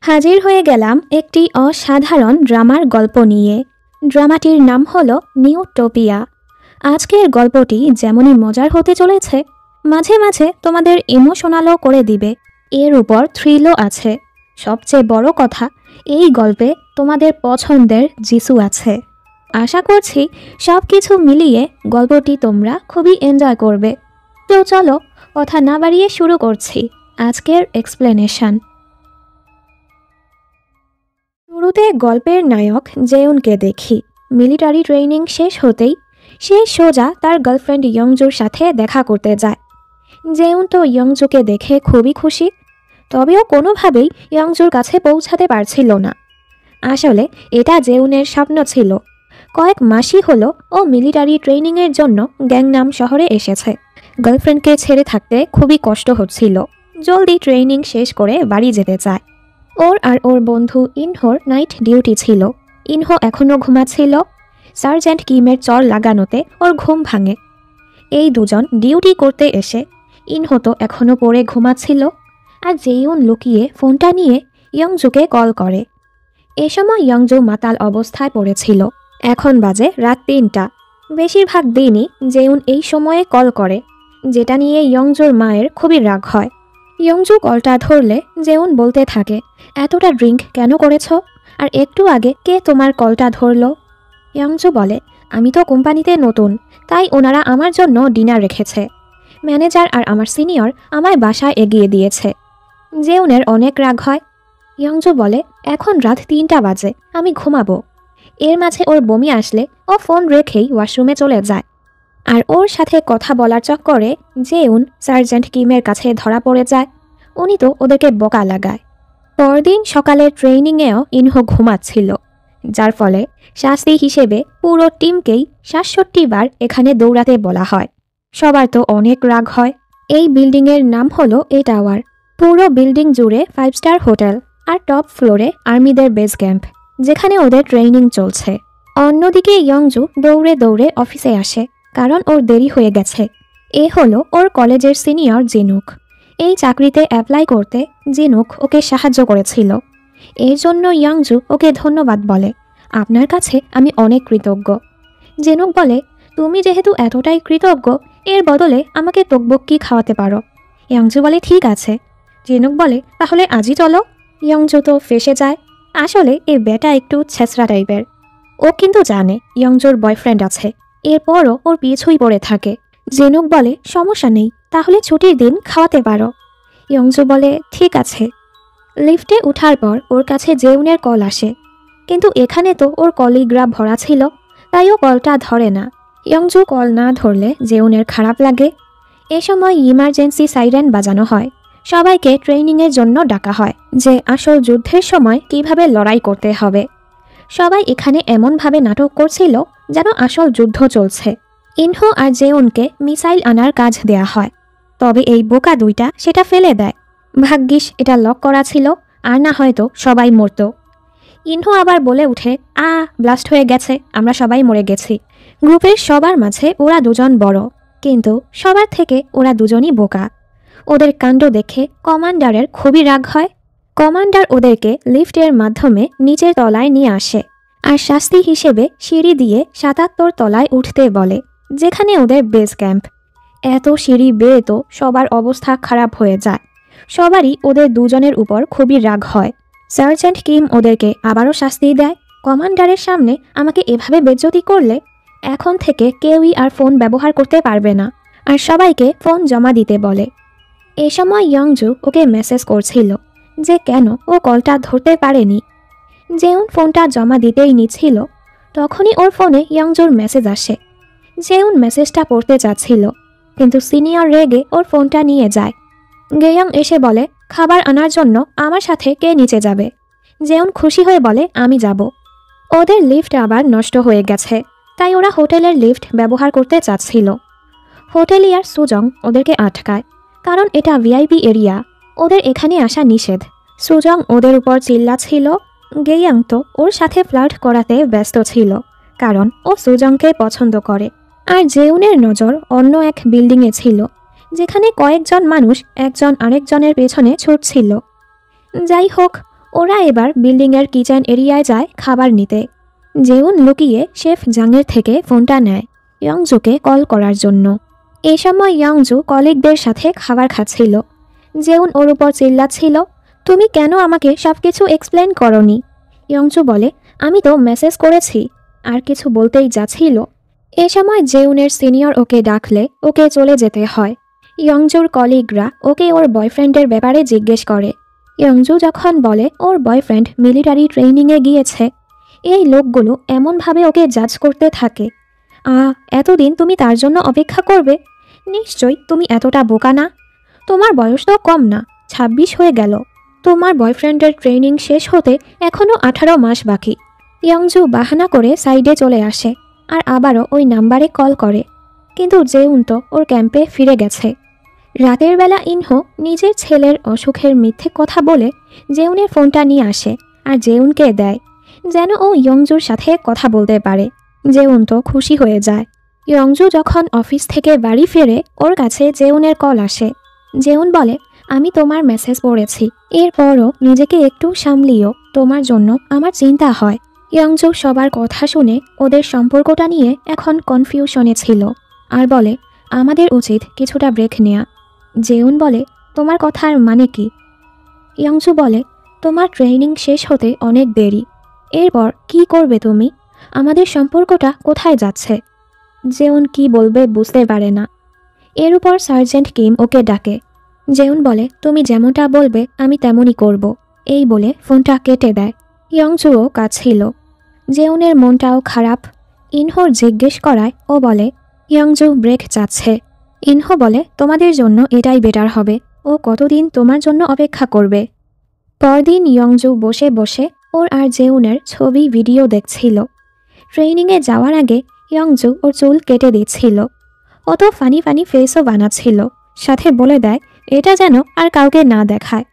হাজির হয়ে গেলাম একটি অসাধারণ ড্রামার গল্প নিয়ে। ড্রামাটির নাম হলো নিউটোপিয়া। আজকের গল্পটি যেমনই মজার হতে চলেছে, মাঝে মাঝে তোমাদের ইমোশনালও করে দিবে। এর উপর থ্রিলও আছে। সবচেয়ে বড় কথা, এই গল্পে তোমাদের পছন্দের যিশু আছে। আশা করছি সব কিছু মিলিয়ে গল্পটি তোমরা খুবই এনজয় করবে। তো চলো কথা না বাড়িয়ে শুরু করছি আজকের এক্সপ্লেনেশন। শুরুতে গল্পের নায়ক জেউনকে দেখি। মিলিটারি ট্রেনিং শেষ হতেই সে সোজা তার গার্লফ্রেন্ড ইয়ংজুর সাথে দেখা করতে যায়। জেউন তো ইয়ংজুকে দেখে খুবই খুশি, তবেও কোনোভাবেই ইয়ংজুর কাছে পৌঁছাতে পারছিল না। আসলে এটা জেউনের স্বপ্ন ছিল। কয়েক মাসই হলো ও মিলিটারি ট্রেনিংয়ের জন্য গ্যাংনাম শহরে এসেছে। গার্লফ্রেন্ডকে ছেড়ে থাকতে খুবই কষ্ট হচ্ছিল। জলদি ট্রেনিং শেষ করে বাড়ি যেতে চায়। ওর আর ওর বন্ধু ইনহোর নাইট ডিউটি ছিল। ইনহো এখনও ঘুমাচ্ছিল। সার্জেন্ট কিমের চর লাগানোতে ওর ঘুম ভাঙে। এই দুজন ডিউটি করতে এসে ইনহো তো এখনও পড়ে ঘুমাচ্ছিল, আর জেউন লুকিয়ে ফোনটা নিয়ে ইয়ংজুকে কল করে। এ সময় ইয়ংজু মাতাল অবস্থায় পড়েছিল। এখন বাজে রাত ৩টা। বেশিরভাগ দিনই জেউন এই সময়ে কল করে, যেটা নিয়ে ইয়ংজুর মায়ের খুবই রাগ হয়। ইয়ংজু কলটা ধরলে জেউন বলতে থাকে, এতটা ড্রিঙ্ক কেন করেছ? আর একটু আগে কে তোমার কলটা ধরলো? ইয়ংজু বলে, আমি তো কোম্পানিতে নতুন, তাই ওনারা আমার জন্য ডিনার রেখেছে। ম্যানেজার আর আমার সিনিয়র আমায় বাসায় এগিয়ে দিয়েছে। জেউনের অনেক রাগ হয়। ইয়ংজু বলে, এখন রাত ৩টা বাজে, আমি ঘুমাবো। এর মাঝে ওর বমি আসলে ও ফোন রেখেই ওয়াশরুমে চলে যায়। আর ওর সাথে কথা বলার চক্করে জেউন সার্জেন্ট কিমের কাছে ধরা পড়ে যায়। উনি তো ওদেরকে বকা লাগায়। পরদিন সকালের ট্রেনিংয়েও ইনহো ঘুমাচ্ছিল, যার ফলে শাস্তি হিসেবে পুরো টিমকেই ৬৭ বার এখানে দৌড়াতে বলা হয়। সবার তো অনেক রাগ হয়। এই বিল্ডিংয়ের নাম হলো এ টাওয়ার। পুরো বিল্ডিং জুড়ে 5 স্টার হোটেল, আর টপ ফ্লোরে আর্মিদের বেস ক্যাম্প, যেখানে ওদের ট্রেনিং চলছে। অন্যদিকে ইয়ংজু দৌড়ে দৌড়ে অফিসে আসে, কারণ ওর দেরি হয়ে গেছে। এ হলো ওর কলেজের সিনিয়র জিনুক। এই চাকরিতে অ্যাপ্লাই করতে জিনুক ওকে সাহায্য করেছিল। এর জন্য ইয়ংজু ওকে ধন্যবাদ বলে, আপনার কাছে আমি অনেক কৃতজ্ঞ। জিনুক বলে, তুমি যেহেতু এতটাই কৃতজ্ঞ, এর বদলে আমাকে তকবক্কি খাওয়াতে পারো। ইয়ংজু বলে, ঠিক আছে। জিনুক বলে, তাহলে আজই চলো। ইয়ংজু তো ফেসে যায়। আসলে এই বেটা একটু ছেঁচড়া টাইপের। ও কিন্তু জানে ইয়ংজুর বয়ফ্রেন্ড আছে, এরপরও ওর পিছুই পড়ে থাকে। জিনুক বলে, সমস্যা নেই, তাহলে ছুটির দিন খাওয়াতে পারো। ইয়ংজু বলে, ঠিক আছে। লিফটে উঠার পর ওর কাছে জেউনের কল আসে, কিন্তু এখানে তো ওর কলিগরা ভরা ছিল, তাই ও কলটা ধরে না। ইয়ংজু কল না ধরলে জেউনের খারাপ লাগে। এ সময় ইমার্জেন্সি সাইরেন বাজানো হয়। সবাইকে ট্রেনিংয়ের জন্য ডাকা হয়, যে আসল যুদ্ধের সময় কিভাবে লড়াই করতে হবে। সবাই এখানে এমনভাবে নাটক করছিল যেন আসল যুদ্ধ চলছে। ইনহো আর জেউনকে মিসাইল আনার কাজ দেয়া হয়, তবে এই বোকা দুইটা সেটা ফেলে দেয়। ভাগ্যিস এটা লক করা ছিল, আর না হয়তো সবাই মরত। ইনহো আবার বলে উঠে, ব্লাস্ট হয়ে গেছে, আমরা সবাই মরে গেছি। গ্রুপের সবার মাঝে ওরা দুজন বড়, কিন্তু সবার থেকে ওরা দুজনই বোকা। ওদের কাণ্ড দেখে কমান্ডারের খুবই রাগ হয়। কমান্ডার ওদেরকে লিফটের মাধ্যমে নিচের তলায় নিয়ে আসে, আর শাস্তি হিসেবে সিঁড়ি দিয়ে ৭৭ তলায় উঠতে বলে, যেখানে ওদের বেস ক্যাম্প। এত সিঁড়ি বেয়ে তো সবার অবস্থা খারাপ হয়ে যায়। সবারই ওদের দুজনের উপর খুবই রাগ হয়। সার্জেন্ট কিম ওদেরকে আবারও শাস্তি দেয়, কমান্ডারের সামনে আমাকে এভাবে বেজ্জতি করলে এখন থেকে কেউই আর ফোন ব্যবহার করতে পারবে না, আর সবাইকে ফোন জমা দিতে বলে। এ সময় ইয়ংজু ওকে মেসেজ করছিল যে কেন ও কলটা ধরতে পারেনি। জেউন ফোনটা জমা দিতেই নিচ্ছিল, তখনই ওর ফোনে ইয়ংজুর মেসেজ আসে। জেউন মেসেজটা পড়তে চাচ্ছিল, কিন্তু সিনিয়র রেগে ওর ফোনটা নিয়ে যায়। গেয়ং এসে বলে, খাবার আনার জন্য আমার সাথে কে নিচে যাবে? জেউন খুশি হয়ে বলে, আমি যাব। ওদের লিফট আবার নষ্ট হয়ে গেছে, তাই ওরা হোটেলের লিফট ব্যবহার করতে চাচ্ছিল। হোটেলিয়ার সুজং ওদেরকে আটকায়, কারণ এটা ভিআইপি এরিয়া, ওদের এখানে আসা নিষেধ। সুজং ওদের উপর চিল্লাচ্ছিল। গেয়াং তো ওর সাথে ফ্লার্ট করাতে ব্যস্ত ছিল, কারণ ও সুজংকে পছন্দ করে। আর জেউনের নজর অন্য এক বিল্ডিংয়ে ছিল, যেখানে কয়েকজন মানুষ একজন আরেকজনের পেছনে ছুটছিল। যাই হোক, ওরা এবার বিল্ডিংয়ের কিচেন এরিয়ায় যায় খাবার নিতে। জেউন লুকিয়ে শেফ জাংয়ের থেকে ফোনটা নেয় ইয়ংজুকে কল করার জন্য। এই সময় ইয়ংজু কলিগদের সাথে খাবার খাচ্ছিল। জেউন ওর উপর চিল্লাচ্ছিল, তুমি কেন আমাকে সব কিছু এক্সপ্লেন করনি? ইয়ংজু বলে, আমি তো মেসেজ করেছি। আর কিছু বলতেই যাচ্ছিল। এ সময় জেউনের সিনিয়র ওকে ডাকলে ওকে চলে যেতে হয়। ইয়ংজুর কলিগরা ওকে ওর বয়ফ্রেন্ডের ব্যাপারে জিজ্ঞেস করে। ইয়ংজু যখন বলে ওর বয়ফ্রেন্ড মিলিটারি ট্রেনিংয়ে গিয়েছে, এই লোকগুলো এমনভাবে ওকে জাজ করতে থাকে। এতদিন তুমি তার জন্য অপেক্ষা করবে? নিশ্চয়ই তুমি এতটা বোকা না। তোমার বয়স তো কম না, 26 হয়ে গেল। তোমার বয়ফ্রেন্ডের ট্রেনিং শেষ হতে এখনও 18 মাস বাকি। ইয়ংজু বাহানা করে সাইডে চলে আসে আর আবারও ওই নাম্বারে কল করে। কিন্তু জেউন তো ওর ক্যাম্পে ফিরে গেছে। রাতের বেলা ইনহো নিজের ছেলের অসুখের মিথ্যে কথা বলে জেউনের ফোনটা নিয়ে আসে আর জেউনকে দেয়, যেন ও ইয়ংজুর সাথে কথা বলতে পারে। জেউন তো খুশি হয়ে যায়। ইয়ংজু যখন অফিস থেকে বাড়ি ফেরে ওর কাছে জেউনের কল আসে। জেউন বলে, আমি তোমার মেসেজ পড়েছি, এরপরও নিজেকে একটু সামলিও, তোমার জন্য আমার চিন্তা হয়। ইয়ংজু সবার কথা শুনে ওদের সম্পর্কটা নিয়ে এখন কনফিউশনে ছিল আর বলে, আমাদের উচিত কিছুটা ব্রেক নেয়া। জেউন বলে, তোমার কথার মানে কি? ইয়ংজু বলে, তোমার ট্রেনিং শেষ হতে অনেক দেরি, এরপর কি করবে তুমি? আমাদের সম্পর্কটা কোথায় যাচ্ছে? জেউন কি বলবে বুঝতে পারে না। এর উপর সার্জেন্ট কিম ওকে ডাকে। জেউন বলে, তুমি যেমনটা বলবে আমি তেমনই করব। এই বলে ফোনটা কেটে দেয়। ইয়ংজুও কাঁদছিল। জেউনের মনটাও খারাপ। ইনহোর জিজ্ঞেস করায় ও বলে, ইয়ংজু ব্রেক চাচ্ছে। ইনহো বলে, তোমাদের জন্য এটাই বেটার হবে। ও কতদিন তোমার জন্য অপেক্ষা করবে? পরদিন ইয়ংজু বসে বসে ওর আর জেউনের ছবি ভিডিও দেখছিল। ট্রেনিংয়ে যাওয়ার আগে ইয়ংজু ওর চুল কেটে দিচ্ছিল। ও তো ফানি ফানি ফেসও বানাচ্ছিল, সাথে বলে দেয় এটা যেন আর কাউকে না দেখায়।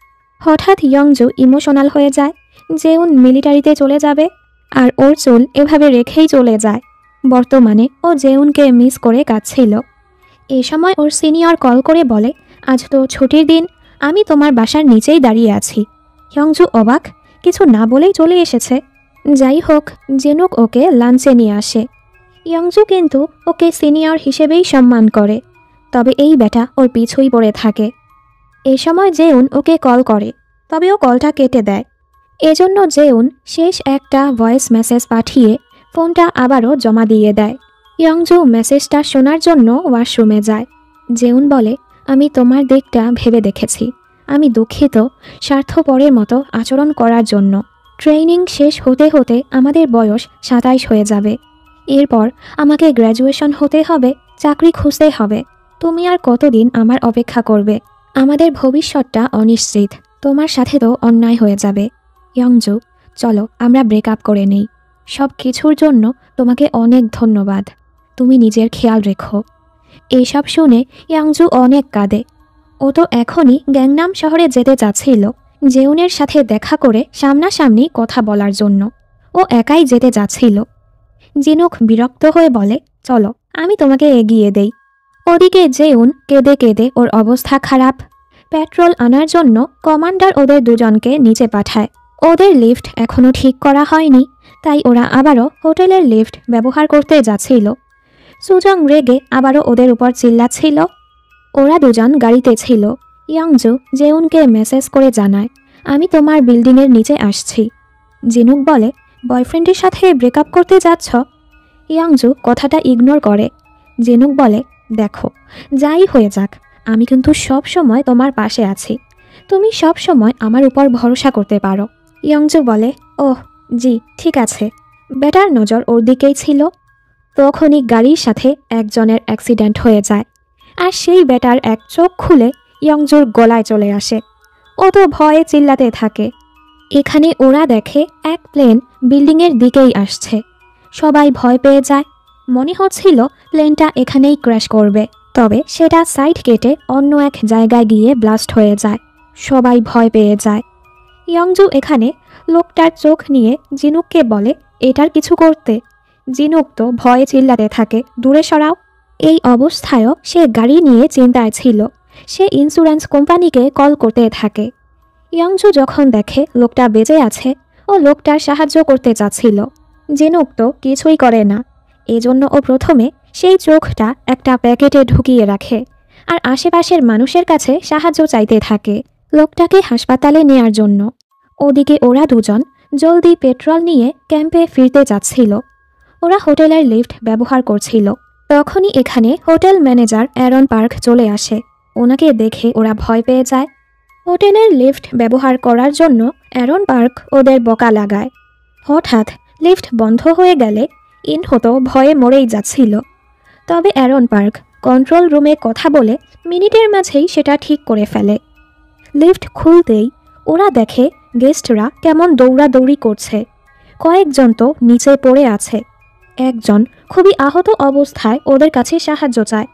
হঠাৎ ইয়ংজু ইমোশনাল হয়ে যায়। জেউন মিলিটারিতে চলে যাবে আর ওর চুল এভাবে রেখেই চলে যায়। বর্তমানে ও জেউনকে মিস করে কাঁদছিল। এ সময় ওর সিনিয়র কল করে বলে, আজ তো ছুটির দিন, আমি তোমার বাসার নিচেই দাঁড়িয়ে আছি। ইয়ংজু অবাক, কিছু না বলেই চলে এসেছে। যাই হোক, জেনুক ওকে লাঞ্চে নিয়ে আসে। ইয়ংজু কিন্তু ওকে সিনিয়র হিসেবেই সম্মান করে, তবে এই ব্যাটা ওর পিছুই পড়ে থাকে। এ সময় জেউন ওকে কল করে, তবে ও কলটা কেটে দেয়। এজন্য জেউন শেষ একটা ভয়েস মেসেজ পাঠিয়ে ফোনটা আবারও জমা দিয়ে দেয়। ইয়ংজু মেসেজটা শোনার জন্য ওয়াশরুমে যায়। জেউন বলে, আমি তোমার দিকটা ভেবে দেখেছি। আমি দুঃখিত স্বার্থপরের মতো আচরণ করার জন্য। ট্রেনিং শেষ হতে হতে আমাদের বয়স 27 হয়ে যাবে। এরপর আমাকে গ্র্যাজুয়েশন হতে হবে, চাকরি খুঁজতে হবে। তুমি আর কতদিন আমার অপেক্ষা করবে? আমাদের ভবিষ্যৎটা অনিশ্চিত। তোমার সাথে তো অন্যায় হয়ে যাবে। ইয়ংজু, চলো আমরা ব্রেকআপ করে নেই। সব কিছুর জন্য তোমাকে অনেক ধন্যবাদ। তুমি নিজের খেয়াল রেখো। এইসব শুনে ইয়ংজু অনেক কাঁদে। ও তো এখনই গ্যাংনাম শহরে যেতে চাচ্ছিল জেউনের সাথে দেখা করে সামনাসামনি কথা বলার জন্য। ও একাই যেতে যাচ্ছিল। জিনুক বিরক্ত হয়ে বলে, চলো আমি তোমাকে এগিয়ে দেই। ওদিকে জেউন কেঁদে কেঁদে ওর অবস্থা খারাপ। পেট্রোল আনার জন্য কমান্ডার ওদের দুজনকে নিচে পাঠায়। ওদের লিফট এখনও ঠিক করা হয়নি, তাই ওরা আবারও হোটেলের লিফট ব্যবহার করতে যাচ্ছিল। সুজং রেগে আবারও ওদের উপর চিল্লাচ্ছিল। ওরা দুজন গাড়িতে ছিল। ইয়ংজু জেউনকে মেসেজ করে জানায়, আমি তোমার বিল্ডিংয়ের নিচে আসছি। জিনুক বলে, বয়ফ্রেন্ডের সাথে ব্রেকআপ করতে যাচ্ছ? ইয়ংজু কথাটা ইগনোর করে। জিনুক বলে, দেখো যাই হয়ে যাক, আমি কিন্তু সব সময় তোমার পাশে আছি। তুমি সব সময় আমার উপর ভরসা করতে পারো। ইয়ংজু বলে, ওহ জি ঠিক আছে। বেটার নজর ওর দিকেই ছিল। তখনই গাড়ির সাথে একজনের অ্যাক্সিডেন্ট হয়ে যায় আর সেই বেটার এক চোখ খুলে ইয়ংজুর গলায় চলে আসে। ও তো ভয়ে চিল্লাতে থাকে। এখানে ওরা দেখে এক প্লেন বিল্ডিংয়ের দিকেই আসছে। সবাই ভয় পেয়ে যায়। মনে হচ্ছিল প্লেনটা এখানেই ক্র্যাশ করবে, তবে সেটা সাইড কেটে অন্য এক জায়গায় গিয়ে ব্লাস্ট হয়ে যায়। সবাই ভয় পেয়ে যায়। ইয়ংজু এখানে লোকটার চোখ নিয়ে জিনুককে বলে এটার কিছু করতে। জিনুক তো ভয়ে চিল্লাতে থাকে, দূরে সরাও। এই অবস্থায়ও সে গাড়ি নিয়ে চিন্তায় ছিল। সে ইন্স্যুরেন্স কোম্পানিকে কল করতে থাকে। ইয়াংজু যখন দেখে লোকটা বেঁচে আছে, ও লোকটার সাহায্য করতে চাচ্ছিল। জিনুক তো কিছুই করে না। এজন্য ও প্রথমে সেই চোখটা একটা প্যাকেটে ঢুকিয়ে রাখে আর আশেপাশের মানুষের কাছে সাহায্য চাইতে থাকে লোকটাকে হাসপাতালে নেয়ার জন্য। ওদিকে ওরা দুজন জলদি পেট্রোল নিয়ে ক্যাম্পে ফিরতে যাচ্ছিল। ওরা হোটেলের লিফট ব্যবহার করছিল। তখনই এখানে হোটেল ম্যানেজার অ্যারন পার্ক চলে আসে। ওনাকে দেখে ওরা ভয় পেয়ে যায়। হোটেলের লিফট ব্যবহার করার জন্য অ্যারন পার্ক ওদের বকা লাগায়। হঠাৎ লিফট বন্ধ হয়ে গেলে ইনহো তো ভয়ে মরেই যাচ্ছিল। তবে অ্যারন পার্ক কন্ট্রোল রুমে কথা বলে মিনিটের মাঝেই সেটা ঠিক করে ফেলে। লিফট খুলতেই ওরা দেখে গেস্টরা কেমন দৌড়াদৌড়ি করছে। কয়েকজন তো নিচে পড়ে আছে। একজন খুবই আহত অবস্থায় ওদের কাছে সাহায্য চায়।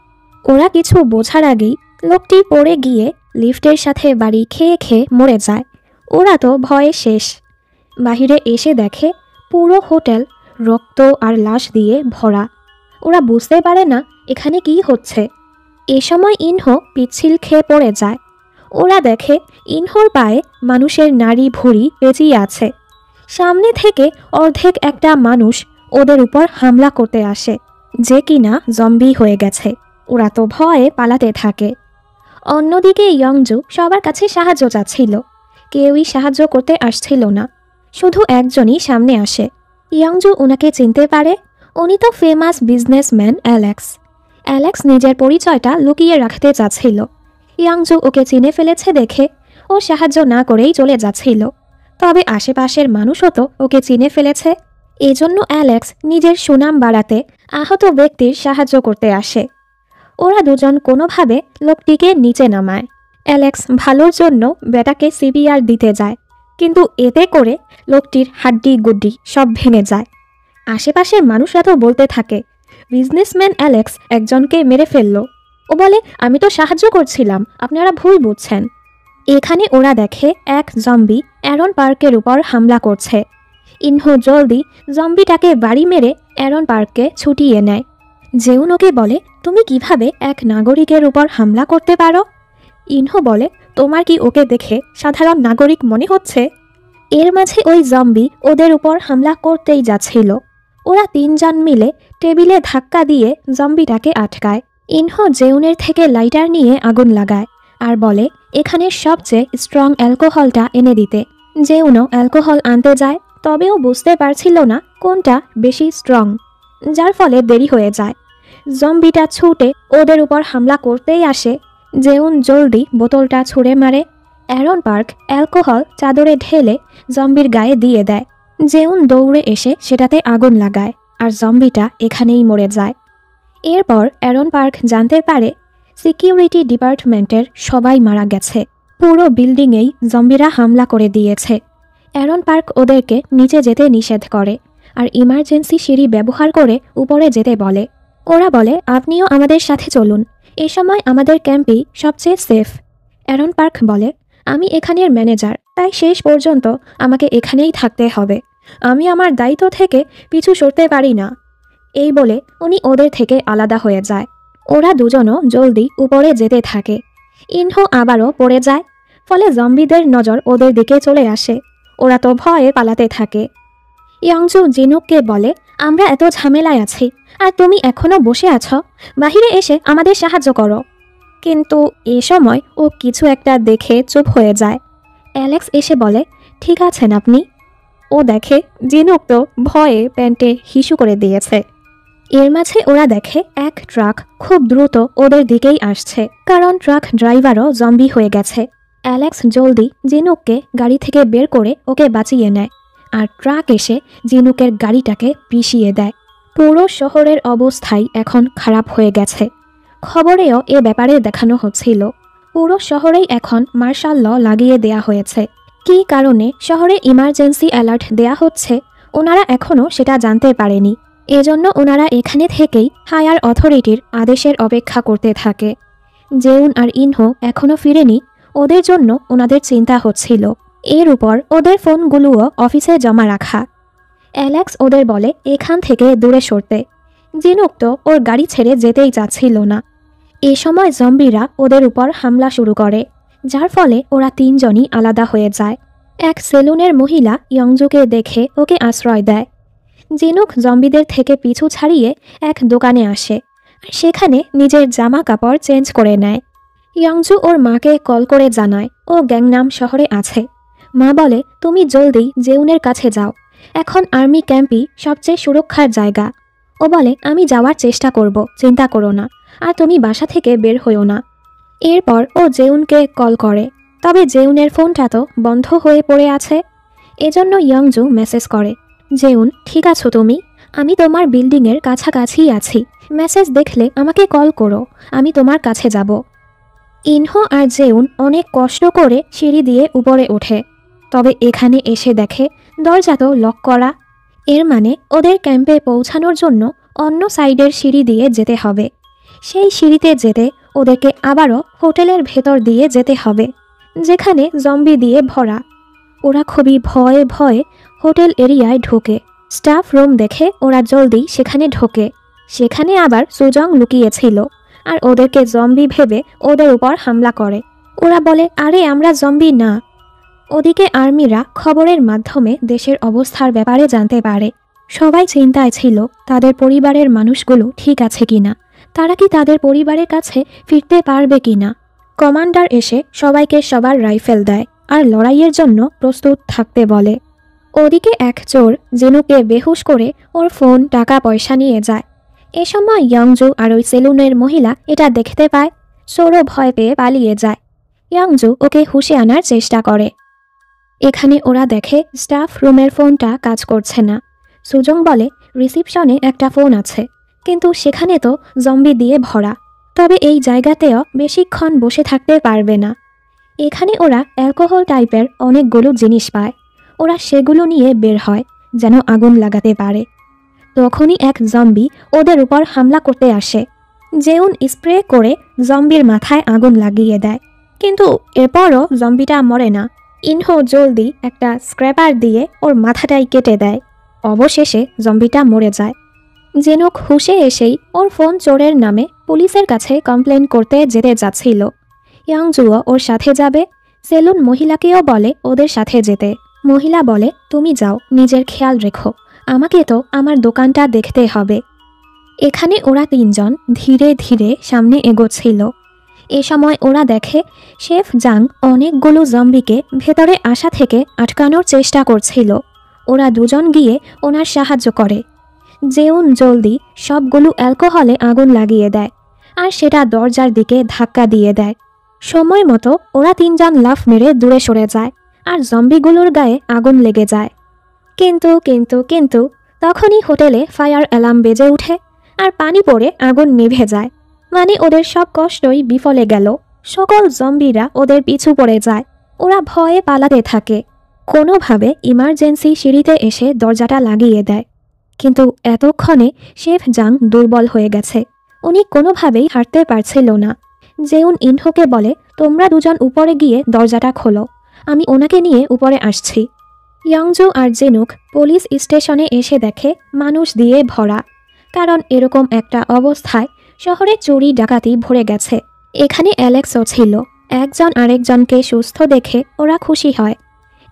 ওরা কিছু বোঝার আগেই লোকটি পড়ে গিয়ে লিফটের সাথে বাড়ি খেয়ে খেয়ে মরে যায়। ওরা তো ভয়ে শেষ। বাহিরে এসে দেখে পুরো হোটেল রক্ত আর লাশ দিয়ে ভরা। ওরা বুঝতে পারে না এখানে কি হচ্ছে। এ সময় ইনহো পিচ্ছিল খেয়ে পড়ে যায়। ওরা দেখে ইনহোর পায়ে মানুষের নাড়ি ভুঁড়ি পেঁচিয়ে আছে। সামনে থেকে অর্ধেক একটা মানুষ ওদের উপর হামলা করতে আসে, যে কিনা জম্বি হয়ে গেছে। ওরা তো ভয়ে পালাতে থাকে। অন্যদিকে ইয়ংজু সবার কাছে সাহায্য চাচ্ছিল। কেউই সাহায্য করতে আসছিল না। শুধু একজনই সামনে আসে। ইয়ংজু ওনাকে চিনতে পারে। উনি তো ফেমাস বিজনেসম্যান অ্যালেক্স। অ্যালেক্স নিজের পরিচয়টা লুকিয়ে রাখতে চাচ্ছিল। ইয়াংজু ওকে চিনে ফেলেছে দেখে ও সাহায্য না করেই চলে যাচ্ছিল। তবে আশেপাশের মানুষও তো ওকে চিনে ফেলেছে। এজন্য অ্যালেক্স নিজের সুনাম বাড়াতে আহত ব্যক্তির সাহায্য করতে আসে। ওরা দুজন কোনোভাবে লোকটিকে নিচে নামায়। অ্যালেক্স ভালোর জন্য বেটাকে সিপিআর দিতে যায়, কিন্তু এতে করে লোকটির হাড্ডি গুড্ডি সব ভেঙে যায়। আশেপাশের মানুষরা তো বলতে থাকে, বিজনেসম্যান অ্যালেক্স একজনকে মেরে ফেলল। ও বলে, আমি তো সাহায্য করছিলাম, আপনারা ভুল বুঝছেন। এখানে ওরা দেখে এক জম্বি অ্যারন পার্কের উপর হামলা করছে। ইনহো জলদি জম্বিটাকে বাড়ি মেরে অ্যারন পার্ককে ছুটিয়ে নেয়। জেউন ওকে বলে, তুমি কিভাবে এক নাগরিকের উপর হামলা করতে পারো? ইনহো বলে, তোমার কি ওকে দেখে সাধারণ নাগরিক মনে হচ্ছে? এর মাঝে ওই জম্বি ওদের উপর হামলা করতেই যাচ্ছিল। ওরা তিনজন মিলে টেবিলে ধাক্কা দিয়ে জম্বিটাকে আটকায়। ইনহো জেউনের থেকে লাইটার নিয়ে আগুন লাগায় আর বলে এখানে সবচেয়ে স্ট্রং অ্যালকোহলটা এনে দিতে। জেউনও অ্যালকোহল আনতে যায়, তবেও বুঝতে পারছিল না কোনটা বেশি স্ট্রং, যার ফলে দেরি হয়ে যায়। জম্বিটা ছুটে ওদের উপর হামলা করতেই আসে। জেউন জলদি বোতলটা ছুঁড়ে মারে। অ্যারন পার্ক অ্যালকোহল চাদরে ঢেলে জম্বির গায়ে দিয়ে দেয়। জেউন দৌড়ে এসে সেটাতে আগুন লাগায় আর জম্বিটা এখানেই মরে যায়। এরপর অ্যারন পার্ক জানতে পারে সিকিউরিটি ডিপার্টমেন্টের সবাই মারা গেছে। পুরো বিল্ডিংয়েই জম্বিরা হামলা করে দিয়েছে। অ্যারন পার্ক ওদেরকে নিচে যেতে নিষেধ করে আর ইমার্জেন্সি সিঁড়ি ব্যবহার করে উপরে যেতে বলে। ওরা বলে, আপনিও আমাদের সাথে চলুন, এ সময় আমাদের ক্যাম্পই সবচেয়ে সেফ। অ্যারন পার্ক বলে, আমি এখানের ম্যানেজার, তাই শেষ পর্যন্ত আমাকে এখানেই থাকতে হবে। আমি আমার দায়িত্ব থেকে পিছু সরতে পারি না। এই বলে উনি ওদের থেকে আলাদা হয়ে যায়। ওরা দুজনও জলদি উপরে যেতে থাকে। ইনহো আবারও পড়ে যায়, ফলে জম্বিদের নজর ওদের দিকে চলে আসে। ওরা তো ভয়ে পালাতে থাকে। ইয়াংজু জিনুককে বলে, আমরা এত ঝামেলায় আছি আর তুমি এখনও বসে আছো, বাহিরে এসে আমাদের সাহায্য করো। কিন্তু এ সময় ও কিছু একটা দেখে চুপ হয়ে যায়। অ্যালেক্স এসে বলে, ঠিক আছেন আপনি? ও দেখে জিনুক তো ভয়ে প্যান্টে হিসু করে দিয়েছে। এর মাঝে ওরা দেখে এক ট্রাক খুব দ্রুত ওদের দিকেই আসছে, কারণ ট্রাক ড্রাইভারও জম্বি হয়ে গেছে। অ্যালেক্স জলদি জিনুককে গাড়ি থেকে বের করে ওকে বাঁচিয়ে নেয় আর ট্রাক এসে জিনুকের গাড়িটাকে পিষিয়ে দেয়। পুরো শহরের অবস্থাই এখন খারাপ হয়ে গেছে। খবরেও এ ব্যাপারে দেখানো হচ্ছিল। পুরো শহরেই এখন মার্শাল ল লাগিয়ে দেয়া হয়েছে। কী কারণে শহরে ইমার্জেন্সি অ্যালার্ট দেয়া হচ্ছে ওনারা এখনও সেটা জানতে পারেনি। এজন্য ওনারা এখানে থেকেই হায়ার অথরিটির আদেশের অপেক্ষা করতে থাকে। জেউন আর ইনহো এখনও ফিরেনি, ওদের জন্য ওনাদের চিন্তা হচ্ছিল। এর উপর ওদের ফোনগুলোও অফিসে জমা রাখা। অ্যালেক্স ওদের বলে এখান থেকে দূরে সরতে। জিনুক তো ওর গাড়ি ছেড়ে যেতেই চাচ্ছিল না। এ সময় জম্বিরা ওদের উপর হামলা শুরু করে। যার ফলে ওরা তিনজনই আলাদা হয়ে যায়। এক সেলুনের মহিলা ইয়ংজুকে দেখে ওকে আশ্রয় দেয়। জিনুক জম্বিদের থেকে পিছু ছাড়িয়ে এক দোকানে আসে আর সেখানে নিজের জামা কাপড় চেঞ্জ করে নেয়। ইয়ংজু ওর মাকে কল করে জানায় ও গ্যাংনাম শহরে আছে। মা বলে, তুমি জলদি জেউনের কাছে যাও, এখন আর্মি ক্যাম্পই সবচেয়ে সুরক্ষার জায়গা। ও বলে, আমি যাওয়ার চেষ্টা করব, চিন্তা করো না, আর তুমি বাসা থেকে বের হইও না। এরপর ও জেউনকে কল করে, তবে জেউনের ফোনটা তো বন্ধ হয়ে পড়ে আছে। এজন্য ইয়ংজু মেসেজ করে, জেউন ঠিক আছো তুমি? আমি তোমার বিল্ডিংয়ের কাছাকাছিই আছি, মেসেজ দেখলে আমাকে কল করো, আমি তোমার কাছে যাব। ইনহো আর জেউন অনেক কষ্ট করে সিঁড়ি দিয়ে উপরে ওঠে, তবে এখানে এসে দেখে দরজা তো লক করা। এর মানে ওদের ক্যাম্পে পৌঁছানোর জন্য অন্য সাইডের সিঁড়ি দিয়ে যেতে হবে। সেই সিঁড়িতে যেতে ওদেরকে আবারও হোটেলের ভেতর দিয়ে যেতে হবে, যেখানে জম্বি দিয়ে ভরা। ওরা খুবই ভয়ে ভয়ে হোটেল এরিয়ায় ঢোকে। স্টাফ রুম দেখে ওরা জলদি সেখানে ঢোকে। সেখানে আবার সুজং লুকিয়েছিল আর ওদেরকে জম্বি ভেবে ওদের উপর হামলা করে। ওরা বলে, আরে আমরা জম্বি না। ওদিকে আর্মিরা খবরের মাধ্যমে দেশের অবস্থার ব্যাপারে জানতে পারে। সবাই চিন্তায় ছিল তাদের পরিবারের মানুষগুলো ঠিক আছে কিনা, তারা কি তাদের পরিবারের কাছে ফিরতে পারবে কিনা। কমান্ডার এসে সবাইকে সবার রাইফেল দেয় আর লড়াইয়ের জন্য প্রস্তুত থাকতে বলে। ওদিকে এক চোর জেনুকে বেহুশ করে ওর ফোন, টাকা পয়সা নিয়ে যায়। এ সময় ইয়ংজু আর ওই সেলুনের মহিলা এটা দেখতে পায়। চোরও ভয় পেয়ে পালিয়ে যায়। ইয়ংজু ওকে হুঁশে আনার চেষ্টা করে। এখানে ওরা দেখে স্টাফ রুমের ফোনটা কাজ করছে না। সুজং বলে, রিসিপশনে একটা ফোন আছে, কিন্তু সেখানে তো জম্বি দিয়ে ভরা, তবে এই জায়গাতেও বেশিক্ষণ বসে থাকতে পারবে না। এখানে ওরা অ্যালকোহল টাইপের অনেকগুলো জিনিস পায়। ওরা সেগুলো নিয়ে বের হয় যেন আগুন লাগাতে পারে। তখনই এক জম্বি ওদের উপর হামলা করতে আসে। জেউন স্প্রে করে জম্বির মাথায় আগুন লাগিয়ে দেয়, কিন্তু এরপরও জম্বিটা মরে না। ইনহো জলদি একটা স্ক্র্যাপার দিয়ে ওর মাথাটাই কেটে দেয়। অবশেষে জম্বিটা মরে যায়। জেনুক হুঁশে এসেই ওর ফোন চোরের নামে পুলিশের কাছে কমপ্লেন করতে যেতে যাচ্ছিল। ইয়ংজুও ওর সাথে যাবে। সেলুন মহিলাকেও বলে ওদের সাথে যেতে। মহিলা বলে, তুমি যাও, নিজের খেয়াল রেখো, আমাকে তো আমার দোকানটা দেখতে হবে। এখানে ওরা তিনজন ধীরে ধীরে সামনে এগোচ্ছিল। এ সময় ওরা দেখে শেফ জাং অনেকগুলো জম্বিকে ভেতরে আসা থেকে আটকানোর চেষ্টা করছিল। ওরা দুজন গিয়ে ওনার সাহায্য করে। জেউন জলদি সবগুলো অ্যালকোহলে আগুন লাগিয়ে দেয় আর সেটা দরজার দিকে ধাক্কা দিয়ে দেয়। সময় মতো ওরা তিনজন লাফ মেরে দূরে সরে যায় আর জম্বিগুলোর গায়ে আগুন লেগে যায়। কিন্তু কিন্তু কিন্তু তখনই হোটেলে ফায়ার অ্যালার্ম বেজে ওঠে আর পানি পড়ে আগুন নিভে যায়। মানে ওদের সব কষ্টই বিফলে গেল। সকল জম্বিরা ওদের পিছু পড়ে যায়। ওরা ভয়ে পালাতে থাকে। কোনোভাবে ইমার্জেন্সি সিঁড়িতে এসে দরজাটা লাগিয়ে দেয়, কিন্তু এতক্ষণে শেফ জাং দুর্বল হয়ে গেছে। উনি কোনোভাবেই হাঁটতে পারছিল না। জেউন ইনহোকে বলে, তোমরা দুজন উপরে গিয়ে দরজাটা খোলো, আমি ওনাকে নিয়ে উপরে আসছি। ইয়ংজু আর জেনুক পুলিশ স্টেশনে এসে দেখে মানুষ দিয়ে ভরা, কারণ এরকম একটা অবস্থায় শহরে চুরি ডাকাতি ভরে গেছে। এখানে অ্যালেক্সও ছিল। একজন আরেকজনকে সুস্থ দেখে ওরা খুশি হয়।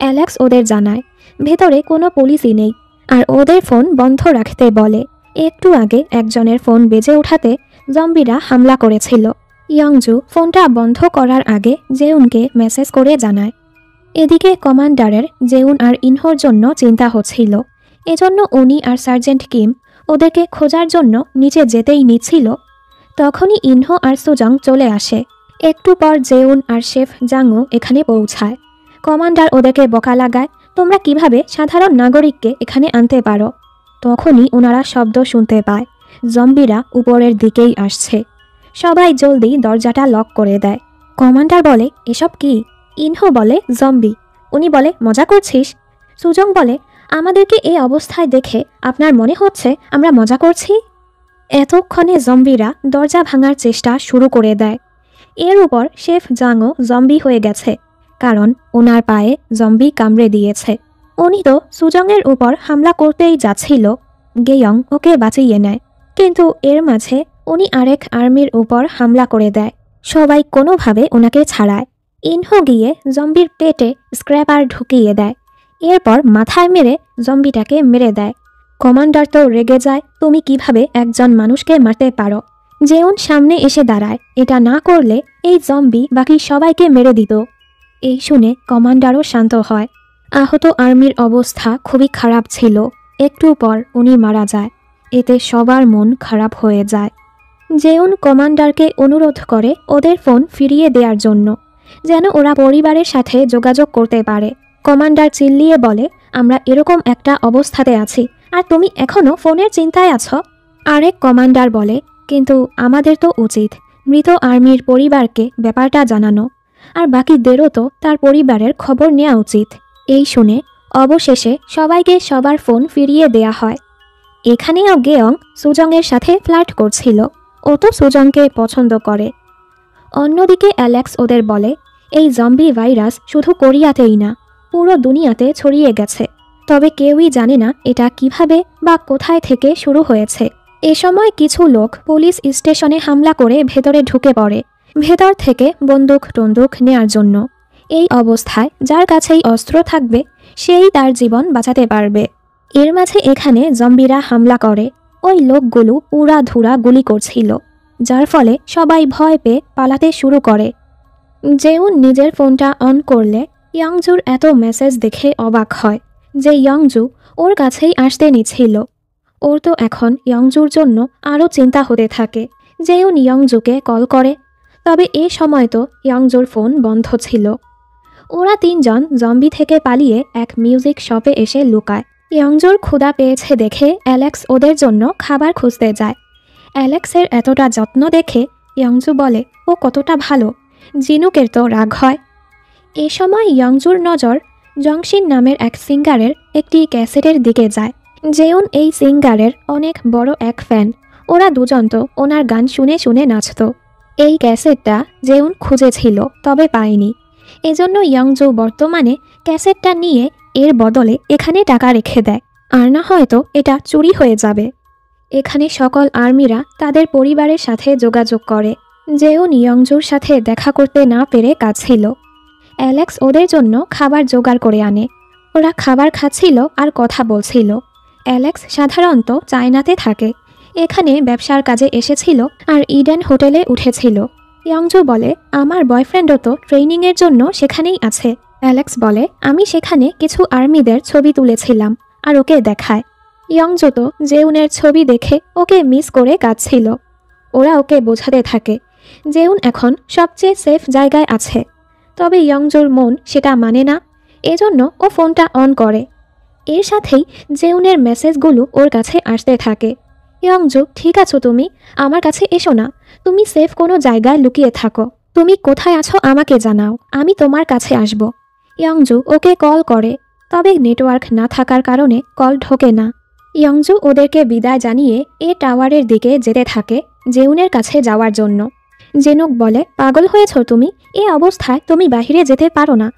অ্যালেক্স ওদের জানায় ভেতরে কোনো পুলিশই নেই আর ওদের ফোন বন্ধ রাখতে বলে। একটু আগে একজনের ফোন বেজে ওঠাতে জম্বিরা হামলা করেছিল। ইয়ংজু ফোনটা বন্ধ করার আগে জেউনকে মেসেজ করে জানায়। এদিকে কমান্ডারের জেউন আর ইনহোর জন্য চিন্তা হচ্ছিল। এজন্য উনি আর সার্জেন্ট কিম ওদেরকে খোঁজার জন্য নিচে যেতেই নিচ্ছিল। তখনই ইনহো আর সুজং চলে আসে। একটু পর জেউন আর শেফ জাংও এখানে পৌঁছায়। কমান্ডার ওদেরকে বকা লাগায়, তোমরা কিভাবে সাধারণ নাগরিককে এখানে আনতে পারো। তখনই ওনারা শব্দ শুনতে পায়, জম্বিরা উপরের দিকেই আসছে। সবাই জলদি দরজাটা লক করে দেয়। কমান্ডার বলে, এসব কি? ইনহো বলে, জম্বি। উনি বলে, মজা করছিস? সুজং বলে, আমাদেরকে এই অবস্থায় দেখে আপনার মনে হচ্ছে আমরা মজা করছি? এতক্ষণে জম্বিরা দরজা ভাঙার চেষ্টা শুরু করে দেয়। এর উপর শেফ জাংও জম্বি হয়ে গেছে, কারণ ওনার পায়ে জম্বি কামড়ে দিয়েছে। উনি তো সুজংয়ের উপর হামলা করতেই যাচ্ছিল। গেয়ং ওকে বাঁচিয়ে নেয়, কিন্তু এর মাঝে উনি আরেক আর্মির উপর হামলা করে দেয়। সবাই কোনোভাবে ওনাকে ছাড়ায়। ইনহো গিয়ে জম্বির পেটে স্ক্র্যাপার ঢুকিয়ে দেয়, এরপর মাথায় মেরে জম্বিটাকে মেরে দেয়। কমান্ডার তো রেগে যায়, তুমি কিভাবে একজন মানুষকে মারতে পারো? জেউন সামনে এসে দাঁড়ায়, এটা না করলে এই জম্বি বাকি সবাইকে মেরে দিত। এই শুনে কমান্ডারও শান্ত হয়। আহত আর্মির অবস্থা খুবই খারাপ ছিল, একটু পর উনি মারা যায়। এতে সবার মন খারাপ হয়ে যায়। জেউন কমান্ডারকে অনুরোধ করে ওদের ফোন ফিরিয়ে দেওয়ার জন্য, যেন ওরা পরিবারের সাথে যোগাযোগ করতে পারে। কমান্ডার চিল্লিয়ে বলে, আমরা এরকম একটা অবস্থাতে আছি আর তুমি এখনও ফোনের চিন্তায় আছো? আরেক কমান্ডার বলে, কিন্তু আমাদের তো উচিত মৃত আর্মির পরিবারকে ব্যাপারটা জানানো, আর বাকিদেরও তো তার পরিবারের খবর নেওয়া উচিত। এই শুনে অবশেষে সবাইকে সবার ফোন ফিরিয়ে দেয়া হয়। এখানেও গেয়ং সুজংয়ের সাথে ফ্লার্ট করছিল, ও তো সুজংকে পছন্দ করে। অন্যদিকে অ্যালেক্স ওদের বলে, এই জম্বি ভাইরাস শুধু কোরিয়াতেই না, পুরো দুনিয়াতে ছড়িয়ে গেছে, তবে কেউই জানে না এটা কিভাবে বা কোথায় থেকে শুরু হয়েছে। এ সময় কিছু লোক পুলিশ স্টেশনে হামলা করে ভেতরে ঢুকে পড়ে, ভেতর থেকে বন্দুক টন্দুক নেয়ার জন্য। এই অবস্থায় যার কাছেই অস্ত্র থাকবে সেই তার জীবন বাঁচাতে পারবে। এর মাঝে এখানে জম্বিরা হামলা করে, ওই লোকগুলো উড়াধুরা গুলি করছিল, যার ফলে সবাই ভয় পেয়ে পালাতে শুরু করে। জেউন নিজের ফোনটা অন করলে ইয়ংজুর এত মেসেজ দেখে অবাক হয় যে ইয়ংজু ওর কাছেই আসতে নিচ্ছিল। ওর তো এখন ইয়ংজুর জন্য আরও চিন্তা হতে থাকে। জেউন ইয়ংজুকে কল করে, তবে এ সময় তো ইয়ংজুর ফোন বন্ধ ছিল। ওরা তিনজন জম্বি থেকে পালিয়ে এক মিউজিক শপে এসে লুকায়। ইয়ংজুর ক্ষুধা পেয়েছে দেখে অ্যালেক্স ওদের জন্য খাবার খুঁজতে যায়। অ্যালেক্সের এতটা যত্ন দেখে ইয়ংজু বলে, ও কতটা ভালো, জিনুকের তো রাগ হয়। এ সময় ইয়ংজুর নজর জংশিন নামের এক সিঙ্গারের একটি ক্যাসেটের দিকে যায়। জেউন এই সিঙ্গারের অনেক বড় এক ফ্যান, ওরা দুজন তো ওনার গান শুনে শুনে নাচত। এই ক্যাসেটটা জেউন খুঁজেছিল, তবে পায়নি। এজন্য ইয়ংজু বর্তমানে ক্যাসেটটা নিয়ে এর বদলে এখানে টাকা রেখে দেয়, আর না হয়তো এটা চুরি হয়ে যাবে। এখানে সকল আর্মিরা তাদের পরিবারের সাথে যোগাযোগ করে। জেউন ইয়ংজুর সাথে দেখা করতে না পেরে কাঁদছিল। অ্যালেক্স ওদের জন্য খাবার জোগাড় করে আনে। ওরা খাবার খাচ্ছিল আর কথা বলছিল। অ্যালেক্স সাধারণত চায়নাতে থাকে, এখানে ব্যবসার কাজে এসেছিল আর ইডেন হোটেলে উঠেছিল। ইয়ংজু বলে, আমার বয়ফ্রেন্ডও তো ট্রেনিংয়ের জন্য সেখানেই আছে। অ্যালেক্স বলে, আমি সেখানে কিছু আর্মিদের ছবি তুলেছিলাম আর ওকে দেখায়। ইয়ংজু তো জেউনের ছবি দেখে ওকে মিস করে কাঁদছিল। ওরা ওকে বোঝাতে থাকে জেউন এখন সবচেয়ে সেফ জায়গায় আছে, তবে ইয়ংজুর মন সেটা মানে না, এজন্য ও ফোনটা অন করে। এর সাথেই জেউনের মেসেজগুলো ওর কাছে আসতে থাকে। ইয়ংজু, ঠিক আছো তুমি? আমার কাছে এসো না, তুমি সেফ কোনো জায়গায় লুকিয়ে থাকো, তুমি কোথায় আছো আমাকে জানাও, আমি তোমার কাছে আসব। ইয়ংজু ওকে কল করে, তবে নেটওয়ার্ক না থাকার কারণে কল ঢোকে না। ইয়ংজু ওদেরকে বিদায় জানিয়ে এ টাওয়ারের দিকে যেতে থাকে জেউনের কাছে যাওয়ার জন্য। জেনুক বলে, পাগল হয়েছ তুমি? এ অবস্থায় তুমি বাহিরে যেতে পারো না।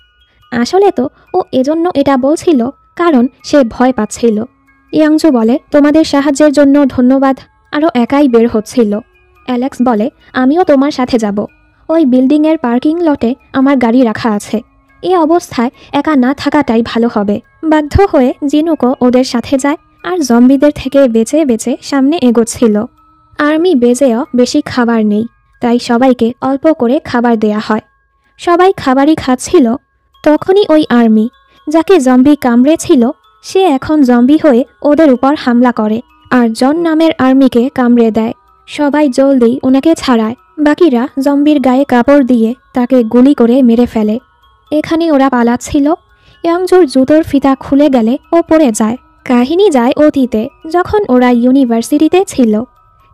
আসলে তো ও এজন্য এটা বলছিল কারণ সে ভয় পাচ্ছিল। ইয়ংজু বলে, তোমাদের সাহায্যের জন্য ধন্যবাদ, আরও একাই বের হচ্ছিল। অ্যালেক্স বলে, আমিও তোমার সাথে যাব, ওই বিল্ডিংয়ের পার্কিং লটে আমার গাড়ি রাখা আছে। এ অবস্থায় একা না থাকাটাই ভালো হবে। বাধ্য হয়ে জিনুকও ওদের সাথে যায় আর জম্বিদের থেকে বেঁচে বেঁচে সামনে এগোচ্ছিল। আর্মি বেজেও বেশি খাবার নেই, তাই সবাইকে অল্প করে খাবার দেয়া হয়। সবাই খাবারই খাচ্ছিল, তখনই ওই আর্মি যাকে জম্বি কামড়েছিল সে এখন জম্বি হয়ে ওদের উপর হামলা করে আর জন নামের আর্মিকে কামড়ে দেয়। সবাই জলদি ওনাকে ছাড়ায়, বাকিরা জম্বির গায়ে কাপড় দিয়ে তাকে গুলি করে মেরে ফেলে। এখানে ওরা পালাচ্ছিল। ইয়ংজুর জুতোর ফিতা খুলে গেলে ও পড়ে যায়। কাহিনী যায় অতীতে, যখন ওরা ইউনিভার্সিটিতে ছিল।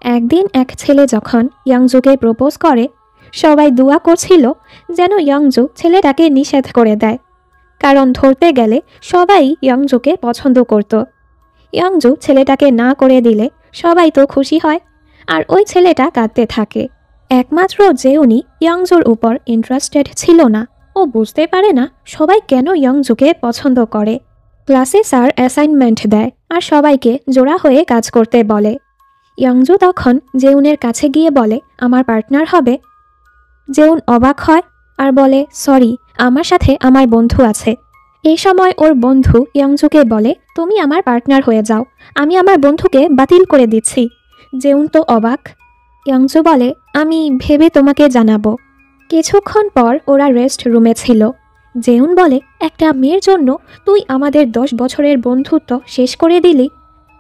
একদিন এক ছেলে যখন ইয়ংজুকে প্রপোজ করে, সবাই দোয়া করছিল যেন ইয়ংজু ছেলেটাকে নিষেধ করে দেয়, কারণ ধরতে গেলে সবাই ইয়ংজুকে পছন্দ করত। ইয়ংজু ছেলেটাকে না করে দিলে সবাই তো খুশি হয়, আর ওই ছেলেটা কাঁদতে থাকে। একমাত্র জেউনি ইয়ংজুর উপর ইন্টারেস্টেড ছিল না। ও বুঝতে পারে না সবাই কেন ইয়ংজুকে পছন্দ করে। ক্লাসে স্যার অ্যাসাইনমেন্ট দেয় আর সবাইকে জোড়া হয়ে কাজ করতে বলে। ইয়ংজু তখন জেউনের কাছে গিয়ে বলে, আমার পার্টনার হবে। জেউন অবাক হয় আর বলে সরি, আমার সাথে আমার বন্ধু আছে। এই সময় ওর বন্ধু ইয়ংজুকে বলে তুমি আমার পার্টনার হয়ে যাও, আমি আমার বন্ধুকে বাতিল করে দিচ্ছি। জেউন তো অবাক। ইয়ংজু বলে আমি ভেবে তোমাকে জানাবো। কিছুক্ষণ পর ওরা রেস্ট রুমে ছিল। জেউন বলে একটা মেয়ের জন্য তুই আমাদের 10 বছরের বন্ধুত্ব শেষ করে দিলি।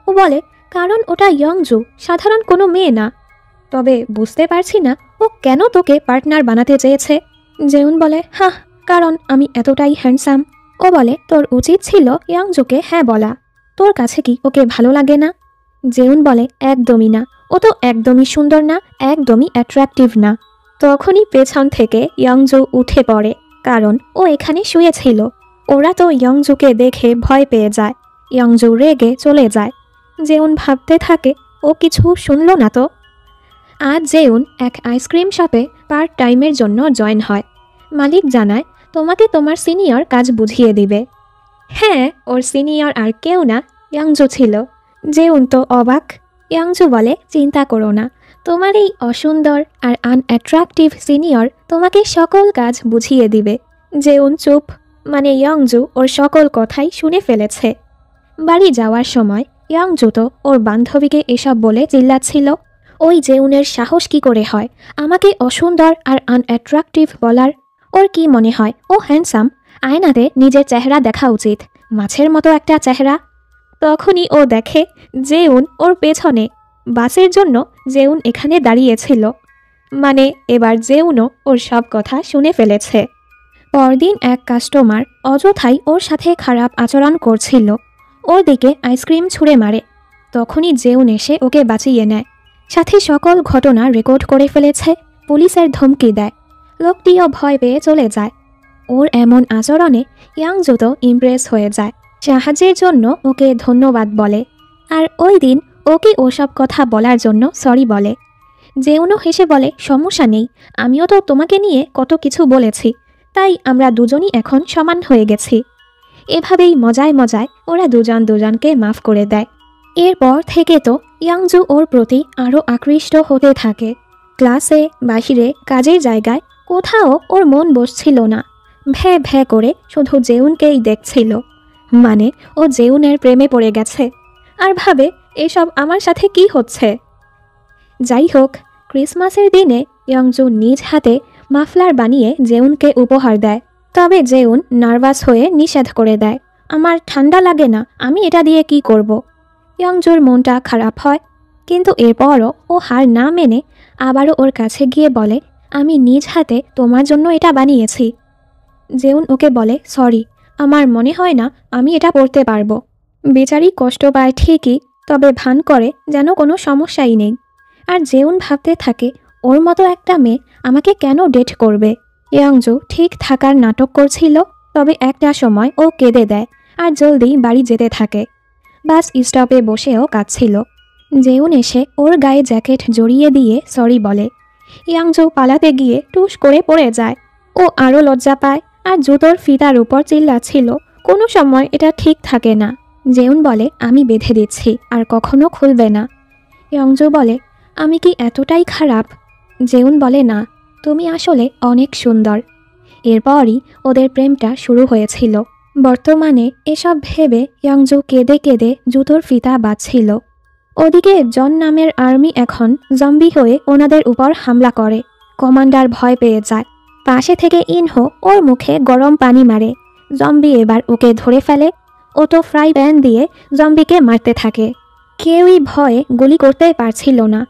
ও বলে কারণ ওটা ইয়ংজু, সাধারণ কোনো মেয়ে না। তবে বুঝতে পারছি না ও কেন তোকে পার্টনার বানাতে চেয়েছে। জেউন বলে হাহ, কারণ আমি এতটাই হ্যান্ডসাম। ও বলে তোর উচিত ছিল ইয়ংজুকে হ্যাঁ বলা, তোর কাছে কি ওকে ভালো লাগে না? জেউন বলে একদমই না, ও তো একদমই সুন্দর না, একদমই অ্যাট্রাকটিভ না। তখনই পেছন থেকে ইয়ংজু উঠে পড়ে, কারণ ও এখানে শুয়েছিল। ওরা তো ইয়ংজুকে দেখে ভয় পেয়ে যায়। ইয়ংজু রেগে চলে যায়। জেউন ভাবতে থাকে ও কিছু শুনল না তো। আজ জেউন এক আইসক্রিম শপে পার্ট টাইমের জন্য জয়েন হয়। মালিক জানায় তোমাকে তোমার সিনিয়র কাজ বুঝিয়ে দিবে। হ্যাঁ, ওর সিনিয়র আর কেউ না, ইয়ংজু ছিল। জেউন তো অবাক। ইয়ংজু বলে চিন্তা করো না, তোমার এই অসুন্দর আর আনঅ্যাট্রাকটিভ সিনিয়র তোমাকে সকল কাজ বুঝিয়ে দিবে। জেউন চুপ, মানে ইয়ংজু ওর সকল কথাই শুনে ফেলেছে। বাড়ি যাওয়ার সময় ইয়ংজু তো ওর বান্ধবীকে এসব বলে চিল্লাচ্ছিল। ওই জেউনের সাহস কি করে হয় আমাকে অসুন্দর আর আনঅ্যাট্রাকটিভ বলার? ওর কি মনে হয় ও হ্যান্ডসাম? আয়নাতে নিজের চেহারা দেখা উচিত, মাছের মতো একটা চেহারা। তখনই ও দেখে জেউন ওর পেছনে। বাসের জন্য জেউন এখানে দাঁড়িয়েছিল। মানে এবার জেউনও ওর সব কথা শুনে ফেলেছে। পরদিন এক কাস্টমার অযথাই ওর সাথে খারাপ আচরণ করছিল। ওর দিকে আইসক্রিম ছুঁড়ে মারে। তখনই জেউন এসে ওকে বাঁচিয়ে নেয়। সাথে সকল ঘটনা রেকর্ড করে ফেলেছে, পুলিশের ধমকি দেয়। লোকটিও ভয় পেয়ে চলে যায়। ওর এমন আচরণে ইয়ংজু তো ইমপ্রেস হয়ে যায়। সাহায্যের জন্য ওকে ধন্যবাদ বলে, আর ওই দিন ওকে ওসব কথা বলার জন্য সরি বলে। জেউনও হেসে বলে সমস্যা নেই, আমিও তো তোমাকে নিয়ে কত কিছু বলেছি, তাই আমরা দুজনই এখন সমান হয়ে গেছি। এভাবেই মজায় মজায় ওরা দুজন দুজনকে মাফ করে দেয়। এরপর থেকে তো ইয়ংজু ওর প্রতি আরও আকৃষ্ট হতে থাকে। ক্লাসে, বাহিরে, কাজের জায়গায় কোথাও ওর মন বসছিল না। ভ্যা ভ্যা করে শুধু জেউনকেই দেখছিল। মানে ও জেউনের প্রেমে পড়ে গেছে। আর ভাবে এসব আমার সাথে কি হচ্ছে। যাই হোক, ক্রিসমাসের দিনে ইয়ংজু নিজ হাতে মাফলার বানিয়ে জেউনকে উপহার দেয়। তবে জেউন নার্ভাস হয়ে নিষেধ করে দেয়, আমার ঠান্ডা লাগে না, আমি এটা দিয়ে কি করব। ইয়ংজুর মনটা খারাপ হয়, কিন্তু এরপরও ও হার না মেনে আবারও ওর কাছে গিয়ে বলে আমি নিজ হাতে তোমার জন্য এটা বানিয়েছি। জেউন ওকে বলে সরি, আমার মনে হয় না আমি এটা পড়তে পারবো। বেচারি কষ্ট পায় ঠিকই, তবে ভান করে যেন কোনো সমস্যাই নেই। আর জেউন ভাবতে থাকে ওর মতো একটা মেয়ে আমাকে কেন ডেট করবে। ইয়ংজু ঠিক থাকার নাটক করছিল, তবে একটা সময় ও কেঁদে দেয় আর জলদি বাড়ি যেতে থাকে। বাস স্টপে বসেও কাঁদছিল। জেউন এসে ওর গায়ে জ্যাকেট জড়িয়ে দিয়ে সরি বলে। ইয়ংজু পালাতে গিয়ে টুস করে পড়ে যায়। ও আরও লজ্জা পায় আর জুতোর ফিতার উপর চিল্লাচ্ছিল, কোনো সময় এটা ঠিক থাকে না। জেউন বলে আমি বেঁধে দিচ্ছি, আর কখনো খুলবে না। ইয়ংজু বলে আমি কি এতটাই খারাপ? জেউন বলে না, তুমি আসলে অনেক সুন্দর। এরপরই ওদের প্রেমটা শুরু হয়েছিল। বর্তমানে এসব ভেবে ইয়ংজু কেঁদে কেঁদে জুতোর ফিতা বাঁধছিল। ওদিকে জন নামের আর্মি এখন জম্বি হয়ে ওনাদের উপর হামলা করে। কমান্ডার ভয় পেয়ে যায়। পাশে থেকে ইনহো ওর মুখে গরম পানি মারে। জম্বি এবার ওকে ধরে ফেলে। ও তো ফ্রাই প্যান দিয়ে জম্বিকে মারতে থাকে। কেউই ভয়ে গুলি করতে পারছিল না।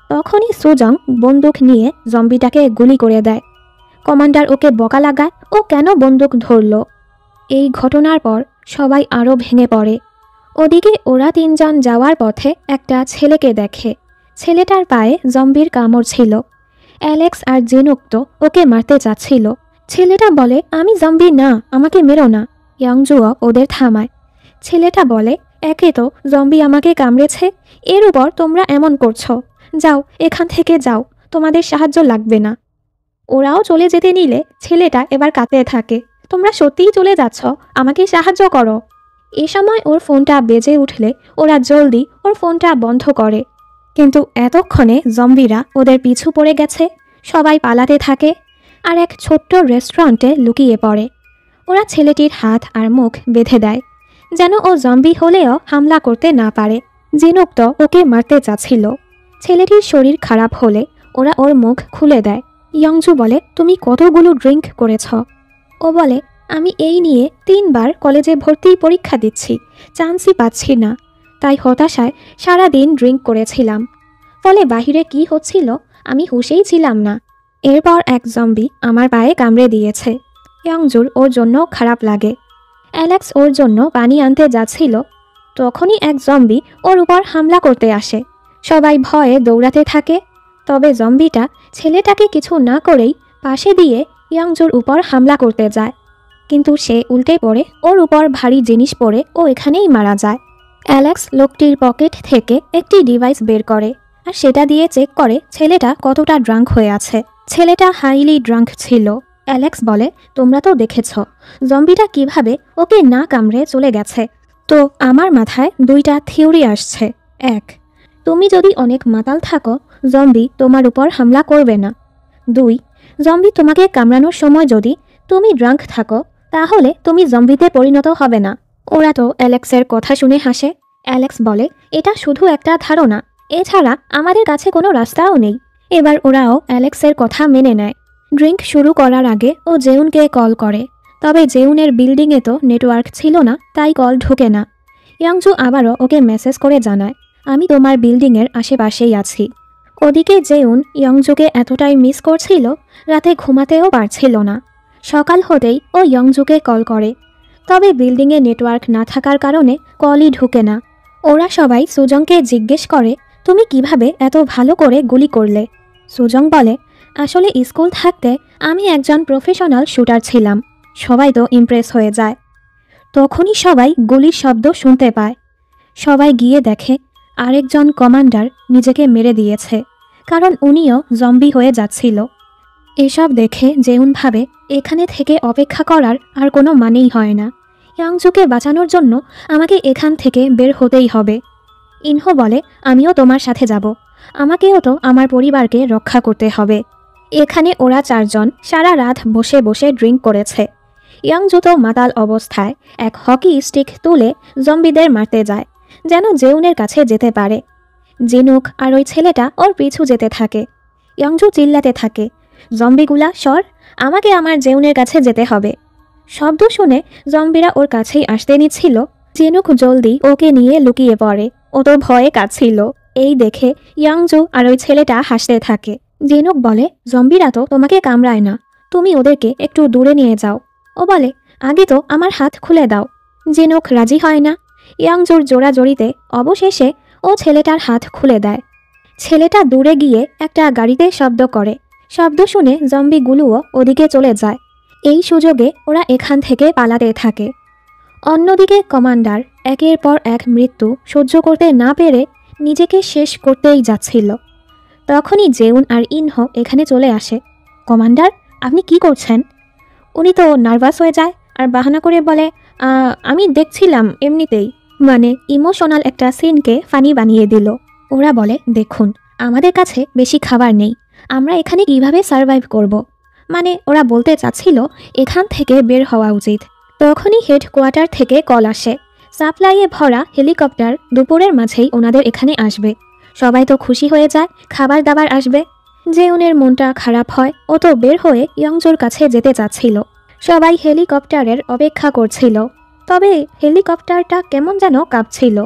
তখনই সুজং বন্দুক নিয়ে জম্বিটাকে গুলি করে দেয়। কমান্ডার ওকে বকা লাগায় ও কেন বন্দুক ধরল। এই ঘটনার পর সবাই আরও ভেঙে পড়ে। ওদিকে ওরা তিনজন যাওয়ার পথে একটা ছেলেকে দেখে। ছেলেটার পায়ে জম্বির কামড় ছিল। অ্যালেক্স আর জিনুক তো ওকে মারতে চাচ্ছিল। ছেলেটা বলে আমি জম্বি না, আমাকে মেরো না। ইয়ংজুও ওদের থামায়। ছেলেটা বলে একে তো জম্বি আমাকে কামড়েছে, এর উপর তোমরা এমন করছো, যাও এখান থেকে যাও, তোমাদের সাহায্য লাগবে না। ওরাও চলে যেতে নিলে ছেলেটা এবার কাঁদতে থাকে, তোমরা সত্যিই চলে যাচ্ছ, আমাকে সাহায্য করো। এ সময় ওর ফোনটা বেজে উঠলে ওরা জলদি ওর ফোনটা বন্ধ করে। কিন্তু এতক্ষণে জম্বিরা ওদের পিছু পড়ে গেছে। সবাই পালাতে থাকে। আর এক ছোট্ট রেস্টুরেন্টে লুকিয়ে পড়ে। ওরা ছেলেটির হাত আর মুখ বেঁধে দেয়, যেন ও জম্বি হলেও হামলা করতে না পারে। জিনুক তো ওকে মারতে চাচ্ছিল। ছেলেটির শরীর খারাপ হলে ওরা ওর মুখ খুলে দেয়। ইয়ংজু বলে, তুমি কতগুলো ড্রিঙ্ক করেছ? ও বলে, আমি এই নিয়ে 3 বার কলেজে ভর্তি পরীক্ষা দিচ্ছি, চান্সই পাচ্ছি না, তাই হতাশায় সারা দিন ড্রিঙ্ক করেছিলাম। ফলে বাহিরে কি হচ্ছিল আমি হুঁশেই ছিলাম না। এরপর এক জম্বি আমার পায়ে কামড়ে দিয়েছে। ইয়ংজুর ওর জন্য খারাপ লাগে। অ্যালেক্স ওর জন্য পানি আনতে যাচ্ছিল, তখনই এক জম্বি ওর উপর হামলা করতে আসে। সবাই ভয়ে দৌড়াতে থাকে। তবে জম্বিটা ছেলেটাকে কিছু না করেই পাশে দিয়ে ইয়ংজুর উপর হামলা করতে যায়, কিন্তু সে উল্টে পড়ে। ওর উপর ভারী জিনিস পড়ে ও এখানেই মারা যায়। অ্যালেক্স লোকটির পকেট থেকে একটি ডিভাইস বের করে আর সেটা দিয়ে চেক করে ছেলেটা কতটা ড্রাঙ্ক হয়ে আছে। ছেলেটা হাইলি ড্রাঙ্ক ছিল। অ্যালেক্স বলে, তোমরা তো দেখেছ জম্বিটা কিভাবে ওকে না কামড়ে চলে গেছে। তো আমার মাথায় 2টা থিওরি আসছে। 1, তুমি যদি অনেক মাতাল থাকো জম্বি তোমার উপর হামলা করবে না। 2, জম্বি তোমাকে কামড়ানোর সময় যদি তুমি ড্রাঙ্ক থাকো তাহলে তুমি জম্বিতে পরিণত হবে না। ওরা তো অ্যালেক্সের কথা শুনে হাসে। অ্যালেক্স বলে, এটা শুধু একটা ধারণা, এছাড়া আমাদের কাছে কোনো রাস্তাও নেই। এবার ওরাও অ্যালেক্সের কথা মেনে নেয়। ড্রিঙ্ক শুরু করার আগে ও জেউনকে কল করে, তবে জেউনের বিল্ডিংয়ে তো নেটওয়ার্ক ছিল না, তাই কল ঢোকে না। ইয়ংজু আবারও ওকে মেসেজ করে জানায়, আমি তোমার বিল্ডিংয়ের আশেপাশেই আছি। ওদিকে জেউন ইয়ংজুকে এতটাই মিস করছিল রাতে ঘুমাতেও পারছিল না। সকাল হতেই ও ইয়ংজুকে কল করে, তবে বিল্ডিংয়ে নেটওয়ার্ক না থাকার কারণে কলই ঢুকে না। ওরা সবাই সুজংকে জিজ্ঞেস করে, তুমি কিভাবে এত ভালো করে গুলি করলে? সুজং বলে, আসলে স্কুল থাকতে আমি একজন প্রফেশনাল শুটার ছিলাম। সবাই তো ইমপ্রেস হয়ে যায়। তখনই সবাই গুলির শব্দ শুনতে পায়। সবাই গিয়ে দেখে আরেকজন কমান্ডার নিজেকে মেরে দিয়েছে, কারণ উনিও জম্বি হয়ে যাচ্ছিল। এসব দেখে জেউন ভাবে এখানে থেকে অপেক্ষা করার আর কোনো মানেই হয় না। ইয়াংজুকে বাঁচানোর জন্য আমাকে এখান থেকে বের হতেই হবে। ইনহো বলে, আমিও তোমার সাথে যাব, আমাকেও তো আমার পরিবারকে রক্ষা করতে হবে। এখানে ওরা 4 জন সারা রাত বসে বসে ড্রিঙ্ক করেছে। ইয়াংজু তো মাতাল অবস্থায় এক হকি স্টিক তুলে জম্বিদের মারতে যায়, যেন জেউনের কাছে যেতে পারে। জিনুক আর ওই ছেলেটা ওর পিছু যেতে থাকে। ইয়াংজু চিল্লাতে থাকে, জম্বিগুলা সর, আমাকে আমার জেউনের কাছে যেতে হবে। শব্দ শুনে জম্বিরা ওর কাছেই আসতে নিচ্ছিল। জিনুক জলদি ওকে নিয়ে লুকিয়ে পড়ে। ও তো ভয়ে কাঁদছিল। এই দেখে ইয়াংজু আর ওই ছেলেটা হাসতে থাকে। জিনুক বলে, জম্বিরা তো তোমাকে কামড়ায় না, তুমি ওদেরকে একটু দূরে নিয়ে যাও। ও বলে, আগে তো আমার হাত খুলে দাও। জিনুক রাজি হয় না। ইয়াংজুর জোড়াজড়িতে অবশেষে ও ছেলেটার হাত খুলে দেয়। ছেলেটা দূরে গিয়ে একটা গাড়িতে শব্দ করে। শব্দ শুনে জম্বিগুলোও ওদিকে চলে যায়। এই সুযোগে ওরা এখান থেকে পালাতে থাকে। অন্যদিকে কমান্ডার একের পর এক মৃত্যু সহ্য করতে না পেরে নিজেকে শেষ করতেই যাচ্ছিল। তখনই জেউন আর ইনহো এখানে চলে আসে। কমান্ডার, আপনি কি করছেন? উনি তো নার্ভাস হয়ে যায় আর বাহানা করে বলে, আমি দেখছিলাম এমনিতেই, মানে ইমোশনাল একটা সিনকে ফানি বানিয়ে দিল। ওরা বলে, দেখুন আমাদের কাছে বেশি খাবার নেই, আমরা এখানে কিভাবে সার্ভাইভ করব। মানে ওরা বলতে চাচ্ছিল এখান থেকে বের হওয়া উচিত। তখনই হেডকোয়ার্টার থেকে কল আসে, সাপ্লাইয়ে ভরা হেলিকপ্টার দুপুরের মাঝেই ওনাদের এখানে আসবে। সবাই তো খুশি হয়ে যায়, খাবার দাবার আসবে। জেউনের মনটা খারাপ হয়। ও তো বের হয়ে ইয়ংজোর কাছে যেতে চাচ্ছিল। সবাই হেলিকপ্টারের অপেক্ষা করছিল, তবে হেলিকপ্টারটা কেমন যেন কাঁপছিল।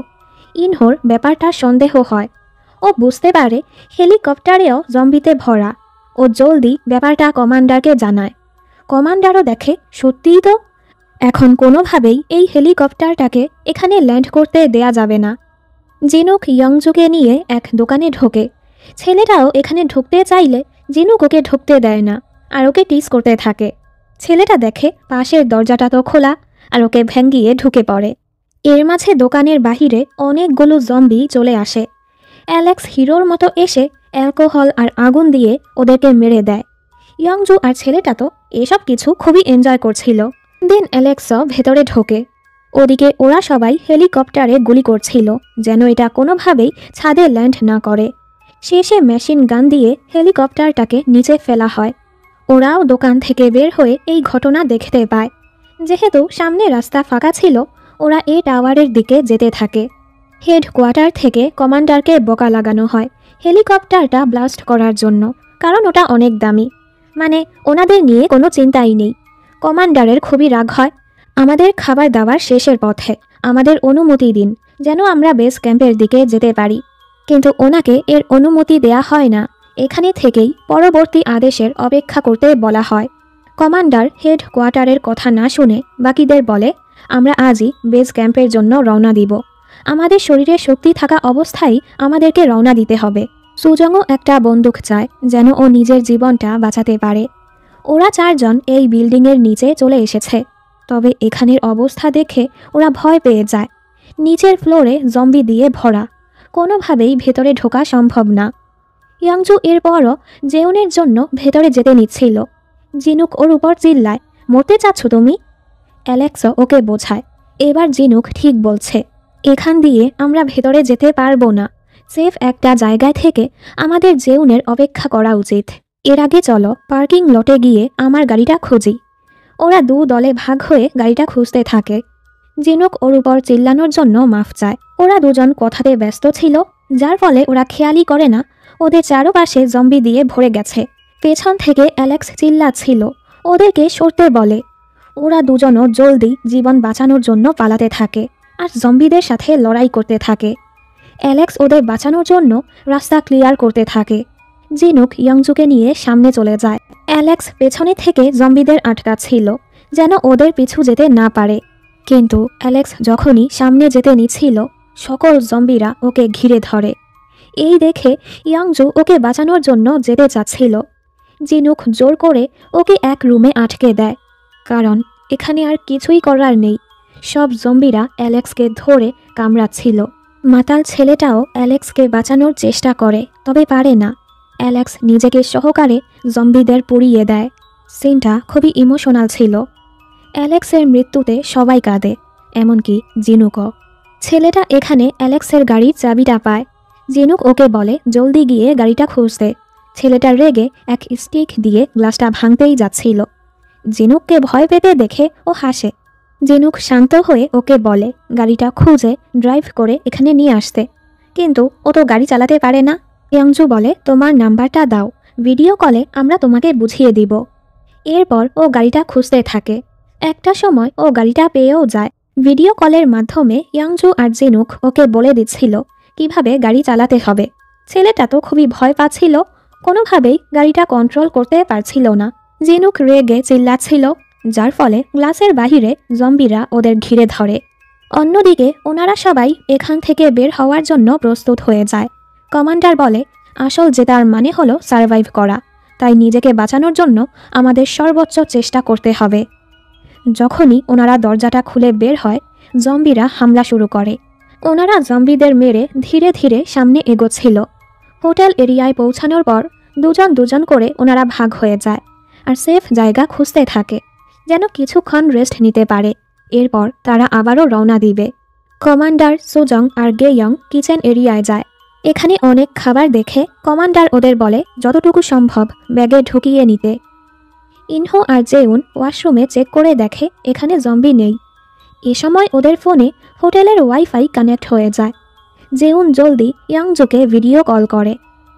ইনহোর ব্যাপারটা সন্দেহ হয়। ও বুঝতে পারে হেলিকপ্টারেও জম্বিতে ভরা। ও জলদি ব্যাপারটা কমান্ডারকে জানায়। কমান্ডারও দেখে সত্যিই তো, এখন কোনোভাবেই এই হেলিকপ্টারটাকে এখানে ল্যান্ড করতে দেয়া যাবে না। জিনুক ইয়ংজুকে নিয়ে এক দোকানে ঢোকে। ছেলেটাও এখানে ঢুকতে চাইলে জিনুক ওকে ঢুকতে দেয় না আর ওকে টিস করতে থাকে। ছেলেটা দেখে পাশের দরজাটা তো খোলা আর ওকে ভেঙ্গিয়ে ঢুকে পড়ে। এর মাঝে দোকানের বাহিরে অনেকগুলো জম্বি চলে আসে। অ্যালেক্স হিরোর মতো এসে অ্যালকোহল আর আগুন দিয়ে ওদেরকে মেরে দেয়। ইয়ংজু আর ছেলেটা তো এসব কিছু খুবই এনজয় করছিল। দেন অ্যালেক্সও ভেতরে ঢোকে। ওদিকে ওরা সবাই হেলিকপ্টারে গুলি করছিল, যেন এটা কোনোভাবেই ছাদে ল্যান্ড না করে। শেষে মেশিন গান দিয়ে হেলিকপ্টারটাকে নিচে ফেলা হয়। ওরাও দোকান থেকে বের হয়ে এই ঘটনা দেখতে পায়। যেহেতু সামনে রাস্তা ফাঁকা ছিল, ওরা এই টাওয়ারের দিকে যেতে থাকে। হেডকোয়ার্টার থেকে কমান্ডারকে বোকা লাগানো হয় হেলিকপ্টারটা ব্লাস্ট করার জন্য, কারণ ওটা অনেক দামি। মানে ওনাদের নিয়ে কোনো চিন্তাই নেই। কমান্ডারের খুবই রাগ হয়। আমাদের খাবার দাবার শেষের পথে, আমাদের অনুমতি দিন যেন আমরা বেস ক্যাম্পের দিকে যেতে পারি। কিন্তু ওনাকে এর অনুমতি দেয়া হয় না। এখানে থেকেই পরবর্তী আদেশের অপেক্ষা করতে বলা হয়। কমান্ডার হেডকোয়ার্টারের কথা না শুনে বাকিদের বলে, আমরা আজই বেস ক্যাম্পের জন্য রওনা দিব। আমাদের শরীরে শক্তি থাকা অবস্থায় আমাদেরকে রওনা দিতে হবে। সুজংও একটা বন্দুক চায় যেন ও নিজের জীবনটা বাঁচাতে পারে। ওরা 4 জন এই বিল্ডিংয়ের নিচে চলে এসেছে। তবে এখানের অবস্থা দেখে ওরা ভয় পেয়ে যায়। নিচের ফ্লোরে জম্বি দিয়ে ভরা, কোনোভাবেই ভেতরে ঢোকা সম্ভব না। ইয়াংজু এরপরও জেউনের জন্য ভেতরে যেতে নিচ্ছিল। জিনুক ওর উপর চিল্লায়, মরতে চাচ্ছ তুমি? অ্যালেক্সও ওকে বোঝায়, এবার জিনুক ঠিক বলছে, এখান দিয়ে আমরা ভেতরে যেতে পারবো না। সেফ একটা জায়গায় থেকে আমাদের জেউনের অপেক্ষা করা উচিত। এর আগে চলো পার্কিং লটে গিয়ে আমার গাড়িটা খুঁজি। ওরা 2 দলে ভাগ হয়ে গাড়িটা খুঁজতে থাকে। জিনুক ওর উপর চিল্লানোর জন্য মাফ চায়। ওরা 2 জন কথাতে ব্যস্ত ছিল, যার ফলে ওরা খেয়ালই করে না ওদের চারপাশে জম্বি দিয়ে ভরে গেছে। পেছন থেকে অ্যালেক্স চিল্লাচ্ছিল, ওদেরকে সরতে বলে। ওরা 2 জনও জলদি জীবন বাঁচানোর জন্য পালাতে থাকে আর জম্বিদের সাথে লড়াই করতে থাকে। অ্যালেক্স ওদের বাঁচানোর জন্য রাস্তা ক্লিয়ার করতে থাকে। জিনুক ইয়াংজুকে নিয়ে সামনে চলে যায়। অ্যালেক্স পেছনে থেকে জম্বিদের আটকাচ্ছিল যেন ওদের পিছু যেতে না পারে। কিন্তু অ্যালেক্স যখনই সামনে যেতে নিচ্ছিল, সকল জম্বিরা ওকে ঘিরে ধরে। এই দেখে ইয়াংজু ওকে বাঁচানোর জন্য যেতে চাচ্ছিল। জিনুক জোর করে ওকে এক রুমে আটকে দেয়, কারণ এখানে আর কিছুই করার নেই। সব জম্বিরা অ্যালেক্সকে ধরে কামড়াচ্ছিল। মাতাল ছেলেটাও অ্যালেক্সকে বাঁচানোর চেষ্টা করে, তবে পারে না। অ্যালেক্স নিজেকে সহকারে জম্বিদের পুড়িয়ে দেয়। সিনটা খুবই ইমোশনাল ছিল। অ্যালেক্সের মৃত্যুতে সবাই কাঁদে, এমনকি জিনুকও। ছেলেটা এখানে অ্যালেক্সের গাড়ির চাবিটা পায়। জিনুক ওকে বলে জলদি গিয়ে গাড়িটা খুঁজতে। ছেলেটা রেগে এক স্টিক দিয়ে গ্লাসটা ভাঙতেই যাচ্ছিল। জিনুককে ভয় পেতে দেখে ও হাসে। জিনুক শান্ত হয়ে ওকে বলে গাড়িটা খুঁজে ড্রাইভ করে এখানে নিয়ে আসতে, কিন্তু ও তো গাড়ি চালাতে পারে না। ইয়াংজু বলে, তোমার নাম্বারটা দাও, ভিডিও কলে আমরা তোমাকে বুঝিয়ে দিব। এরপর ও গাড়িটা খুঁজতে থাকে। একটা সময় ও গাড়িটা পেয়েও যায়। ভিডিও কলের মাধ্যমে ইয়াংজু আর জিনুক ওকে বলে দিচ্ছিল কিভাবে গাড়ি চালাতে হবে। ছেলেটা তো খুবই ভয় পাচ্ছিল, কোনোভাবেই গাড়িটা কন্ট্রোল করতে পারছিল না। জিনুক রেগে চিল্লাচ্ছিল, যার ফলে গ্লাসের বাহিরে জম্বিরা ওদের ঘিরে ধরে। অন্যদিকে ওনারা সবাই এখান থেকে বের হওয়ার জন্য প্রস্তুত হয়ে যায়। কমান্ডার বলে, আসল জেতার মানে হলো সারভাইভ করা, তাই নিজেকে বাঁচানোর জন্য আমাদের সর্বোচ্চ চেষ্টা করতে হবে। যখনই ওনারা দরজাটা খুলে বের হয়, জম্বিরা হামলা শুরু করে। ওনারা জম্বিদের মেরে ধীরে ধীরে সামনে এগোচ্ছিল। হোটেল এরিয়ায় পৌঁছানোর পর 2 জন 2 জন করে ওনারা ভাগ হয়ে যায় আর সেফ জায়গা খুঁজতে থাকে যেন কিছুক্ষণ রেস্ট নিতে পারে। এরপর তারা আবারও রওনা দিবে। কমান্ডার সুজং আর গেয়ং কিচেন এরিয়ায় যায়। এখানে অনেক খাবার দেখে কমান্ডার ওদের বলে যতটুকু সম্ভব ব্যাগে ঢুকিয়ে নিতে। ইনহো আর জেউন ওয়াশরুমে চেক করে দেখে এখানে জম্বি নেই। এ সময় ওদের ফোনে হোটেলের ওয়াইফাই কানেক্ট হয়ে যায়। জেউন জলদি ইয়াংজুকে ভিডিও কল করে।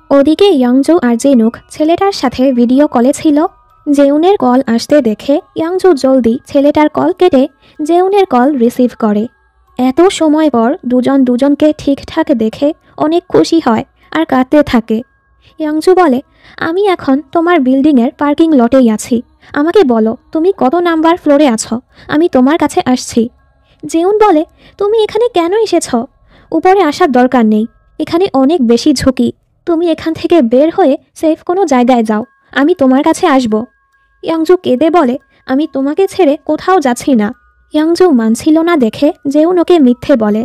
ওদিকে ইয়াংজু আর জিনুক ছেলেটার সাথে ভিডিও কলে ছিল। জেউনের কল আসতে দেখে ইয়াংজু জলদি ছেলেটার কল কেটে জেউনের কল রিসিভ করে। এত সময় পর 2 জন 2 জনকে ঠিকঠাক দেখে অনেক খুশি হয় আর কাঁদতে থাকে। ইয়াংজু বলে, আমি এখন তোমার বিল্ডিংয়ের পার্কিং লটেই আছি, আমাকে বলো তুমি কত নাম্বার ফ্লোরে আছো, আমি তোমার কাছে আসছি। জেউন বলে, তুমি এখানে কেন এসেছ? উপরে আসার দরকার নেই, এখানে অনেক বেশি ঝুঁকি। তুমি এখান থেকে বের হয়ে সেফ কোনো জায়গায় যাও, আমি তোমার কাছে আসব। ইয়াংজু কেঁদে বলে, আমি তোমাকে ছেড়ে কোথাও যাচ্ছি না। ইয়াংজু মানছিল না দেখে জেউন ওকে মিথ্যে বলে,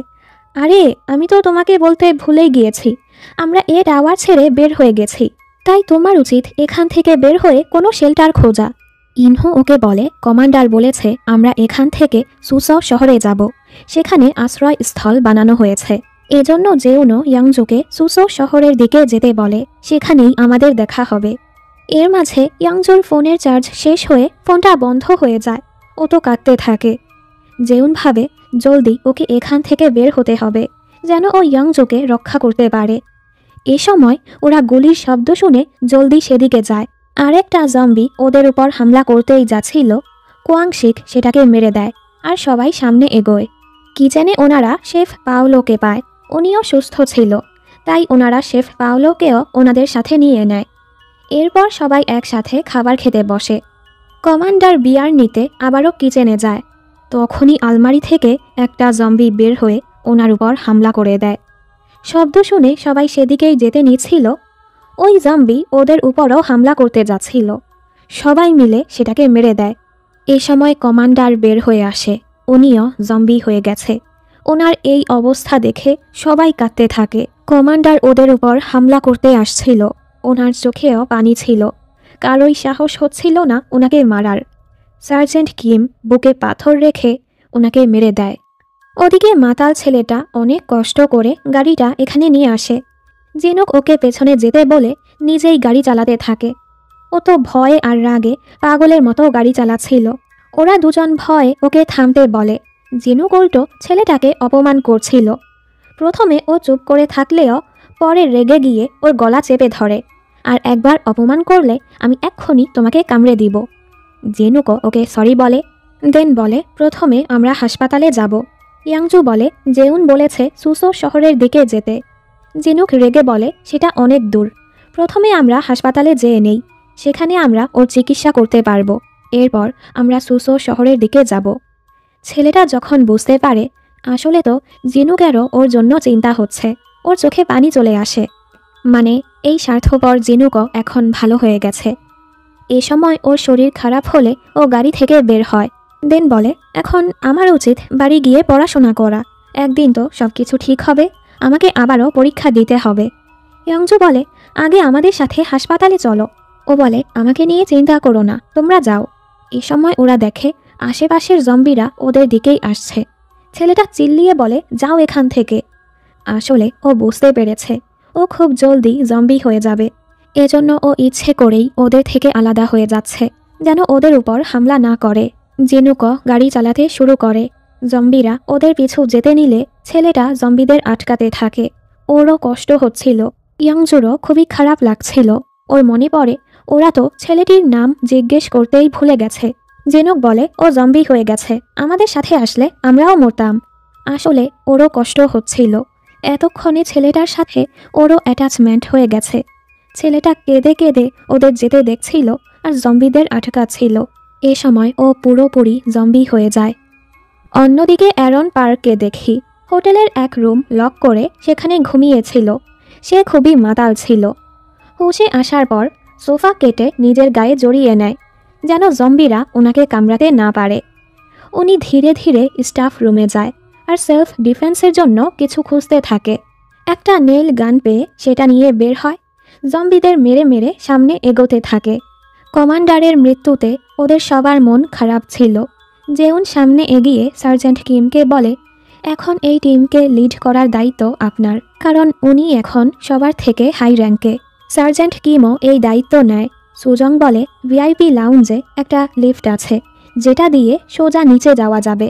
আরে আমি তো তোমাকে বলতে ভুলেই গিয়েছি, আমরা এ টাওয়ার ছেড়ে বের হয়ে গেছি, তাই তোমার উচিত এখান থেকে বের হয়ে কোনো শেল্টার খোঁজা। ইনহো ওকে বলে, কমান্ডার বলেছে আমরা এখান থেকে সুসো শহরে যাব, সেখানে আশ্রয়স্থল বানানো হয়েছে। এজন্য জেউনও ইয়াংজুকে সুসো শহরের দিকে যেতে বলে, সেখানেই আমাদের দেখা হবে। এর মাঝে ইয়াংজোর ফোনের চার্জ শেষ হয়ে ফোনটা বন্ধ হয়ে যায়। ও তো কাঁদতে থাকে। জেউন ভাবে জলদি ওকে এখান থেকে বের হতে হবে, যেন ও ইয়াংজোকে রক্ষা করতে পারে। এ সময় ওরা গুলির শব্দ শুনে জলদি সেদিকে যায়। আরেকটা জম্বি ওদের উপর হামলা করতেই যাচ্ছিল। কোয়াংশিক সেটাকে মেরে দেয় আর সবাই সামনে এগোয়। কিচেনে ওনারা শেফ পাওলোকে পায়। উনিও সুস্থ ছিল, তাই ওনারা শেফ পাওলোকেও ওনাদের সাথে নিয়ে নেয়। এরপর সবাই একসাথে খাবার খেতে বসে। কমান্ডার বিয়ার নিতে আবারও কিচেনে যায়। তখনই আলমারি থেকে একটা জম্বি বের হয়ে ওনার উপর হামলা করে দেয়। শব্দ শুনে সবাই সেদিকেই যেতে নিচ্ছিল। ওই জম্বি ওদের উপরও হামলা করতে যাচ্ছিল। সবাই মিলে সেটাকে মেরে দেয়। এ সময় কমান্ডার বের হয়ে আসে। উনিও জম্বি হয়ে গেছে। ওনার এই অবস্থা দেখে সবাই কাঁদতে থাকে। কমান্ডার ওদের উপর হামলা করতে আসছিল। ওনার চোখেও পানি ছিল। কারোই সাহস হচ্ছিল না ওনাকে মারার। সার্জেন্ট কিম বুকে পাথর রেখে ওনাকে মেরে দেয়। ওদিকে মাতাল ছেলেটা অনেক কষ্ট করে গাড়িটা এখানে নিয়ে আসে। জিনুক ওকে পেছনে যেতে বলে নিজেই গাড়ি চালাতে থাকে। ও তো ভয়ে আর রাগে পাগলের মতো গাড়ি চালাচ্ছিল। ওরা দুজন ভয়ে ওকে থামতে বলে। জিনুক উল্টো ছেলেটাকে অপমান করছিল। প্রথমে ও চুপ করে থাকলেও পরে রেগে গিয়ে ওর গলা চেপে ধরে। আর একবার অপমান করলে আমি এক্ষুনি তোমাকে কামড়ে দিব। জিনুকও ওকে সরি বলে। দেন বলে প্রথমে আমরা হাসপাতালে যাব। ইয়াংজু বলে জেউন বলেছে সুসো শহরের দিকে যেতে। জিনুক রেগে বলে সেটা অনেক দূর। প্রথমে আমরা হাসপাতালে যেয়ে নেই, সেখানে আমরা ওর চিকিৎসা করতে পারবো। এরপর আমরা সুসো শহরের দিকে যাব। ছেলেটা যখন বুঝতে পারে আসলে তো জিনুকেরও ওর জন্য চিন্তা হচ্ছে, ওর চোখে পানি চলে আসে। মানে এই স্বার্থপর জিনুকও এখন ভালো হয়ে গেছে। এ সময় ওর শরীর খারাপ হলে ও গাড়ি থেকে বের হয়। দেন বলে এখন আমার উচিত বাড়ি গিয়ে পড়াশোনা করা। একদিন তো সব কিছু ঠিক হবে, আমাকে আবারও পরীক্ষা দিতে হবে। ইয়ংজু বলে আগে আমাদের সাথে হাসপাতালে চলো। ও বলে আমাকে নিয়ে চিন্তা করো না, তোমরা যাও। এ সময় ওরা দেখে আশেপাশের জম্বিরা ওদের দিকেই আসছে। ছেলেটা চিল্লিয়ে বলে যাও এখান থেকে। আসলে ও বুঝতে পেরেছে ও খুব জলদি জম্বি হয়ে যাবে। এজন্য ও ইচ্ছে করেই ওদের থেকে আলাদা হয়ে যাচ্ছে, যেন ওদের উপর হামলা না করে। জিনুকও গাড়ি চালাতে শুরু করে। জম্বিরা ওদের পিছু যেতে নিলে ছেলেটা জম্বিদের আটকাতে থাকে। ওরও কষ্ট হচ্ছিল। ইয়াংজুরও খুবই খারাপ লাগছিল। ওর মনে পড়ে ওরা তো ছেলেটির নাম জিজ্ঞেস করতেই ভুলে গেছে। জিনুক বলে ও জম্বি হয়ে গেছে, আমাদের সাথে আসলে আমরাও মরতাম। আসলে ওরও কষ্ট হচ্ছিল। এতক্ষণে ছেলেটার সাথে ওরও অ্যাটাচমেন্ট হয়ে গেছে। ছেলেটা কেঁদে কেঁদে ওদের যেতে দেখছিল আর জম্বিদের আটকাচ্ছিল। এ সময় ও পুরোপুরি জম্বি হয়ে যায়। অন্যদিকে অ্যারন পার্ককে দেখি হোটেলের এক রুম লক করে সেখানে ঘুমিয়েছিল। সে খুবই মাতাল ছিল। হুশে আসার পর সোফা কেটে নিজের গায়ে জড়িয়ে নেয়, যেন জম্বিরা ওনাকে কামড়াতে না পারে। উনি ধীরে ধীরে স্টাফ রুমে যায় আর সেলফ ডিফেন্সের জন্য কিছু খুঁজতে থাকে। একটা নেল গান পেয়ে সেটা নিয়ে বের হয়। জম্বিদের মেরে মেরে সামনে এগোতে থাকে। কমান্ডারের মৃত্যুতে ওদের সবার মন খারাপ ছিল। জেউন সামনে এগিয়ে সার্জেন্ট কিমকে বলে এখন এই টিমকে লিড করার দায়িত্ব আপনার, কারণ উনি এখন সবার থেকে হাই র্যাঙ্কে। সার্জেন্ট কিমও এই দায়িত্ব নেয়। সুজং বলে ভিআইপি লাউঞ্জে একটা লিফট আছে, যেটা দিয়ে সোজা নিচে যাওয়া যাবে।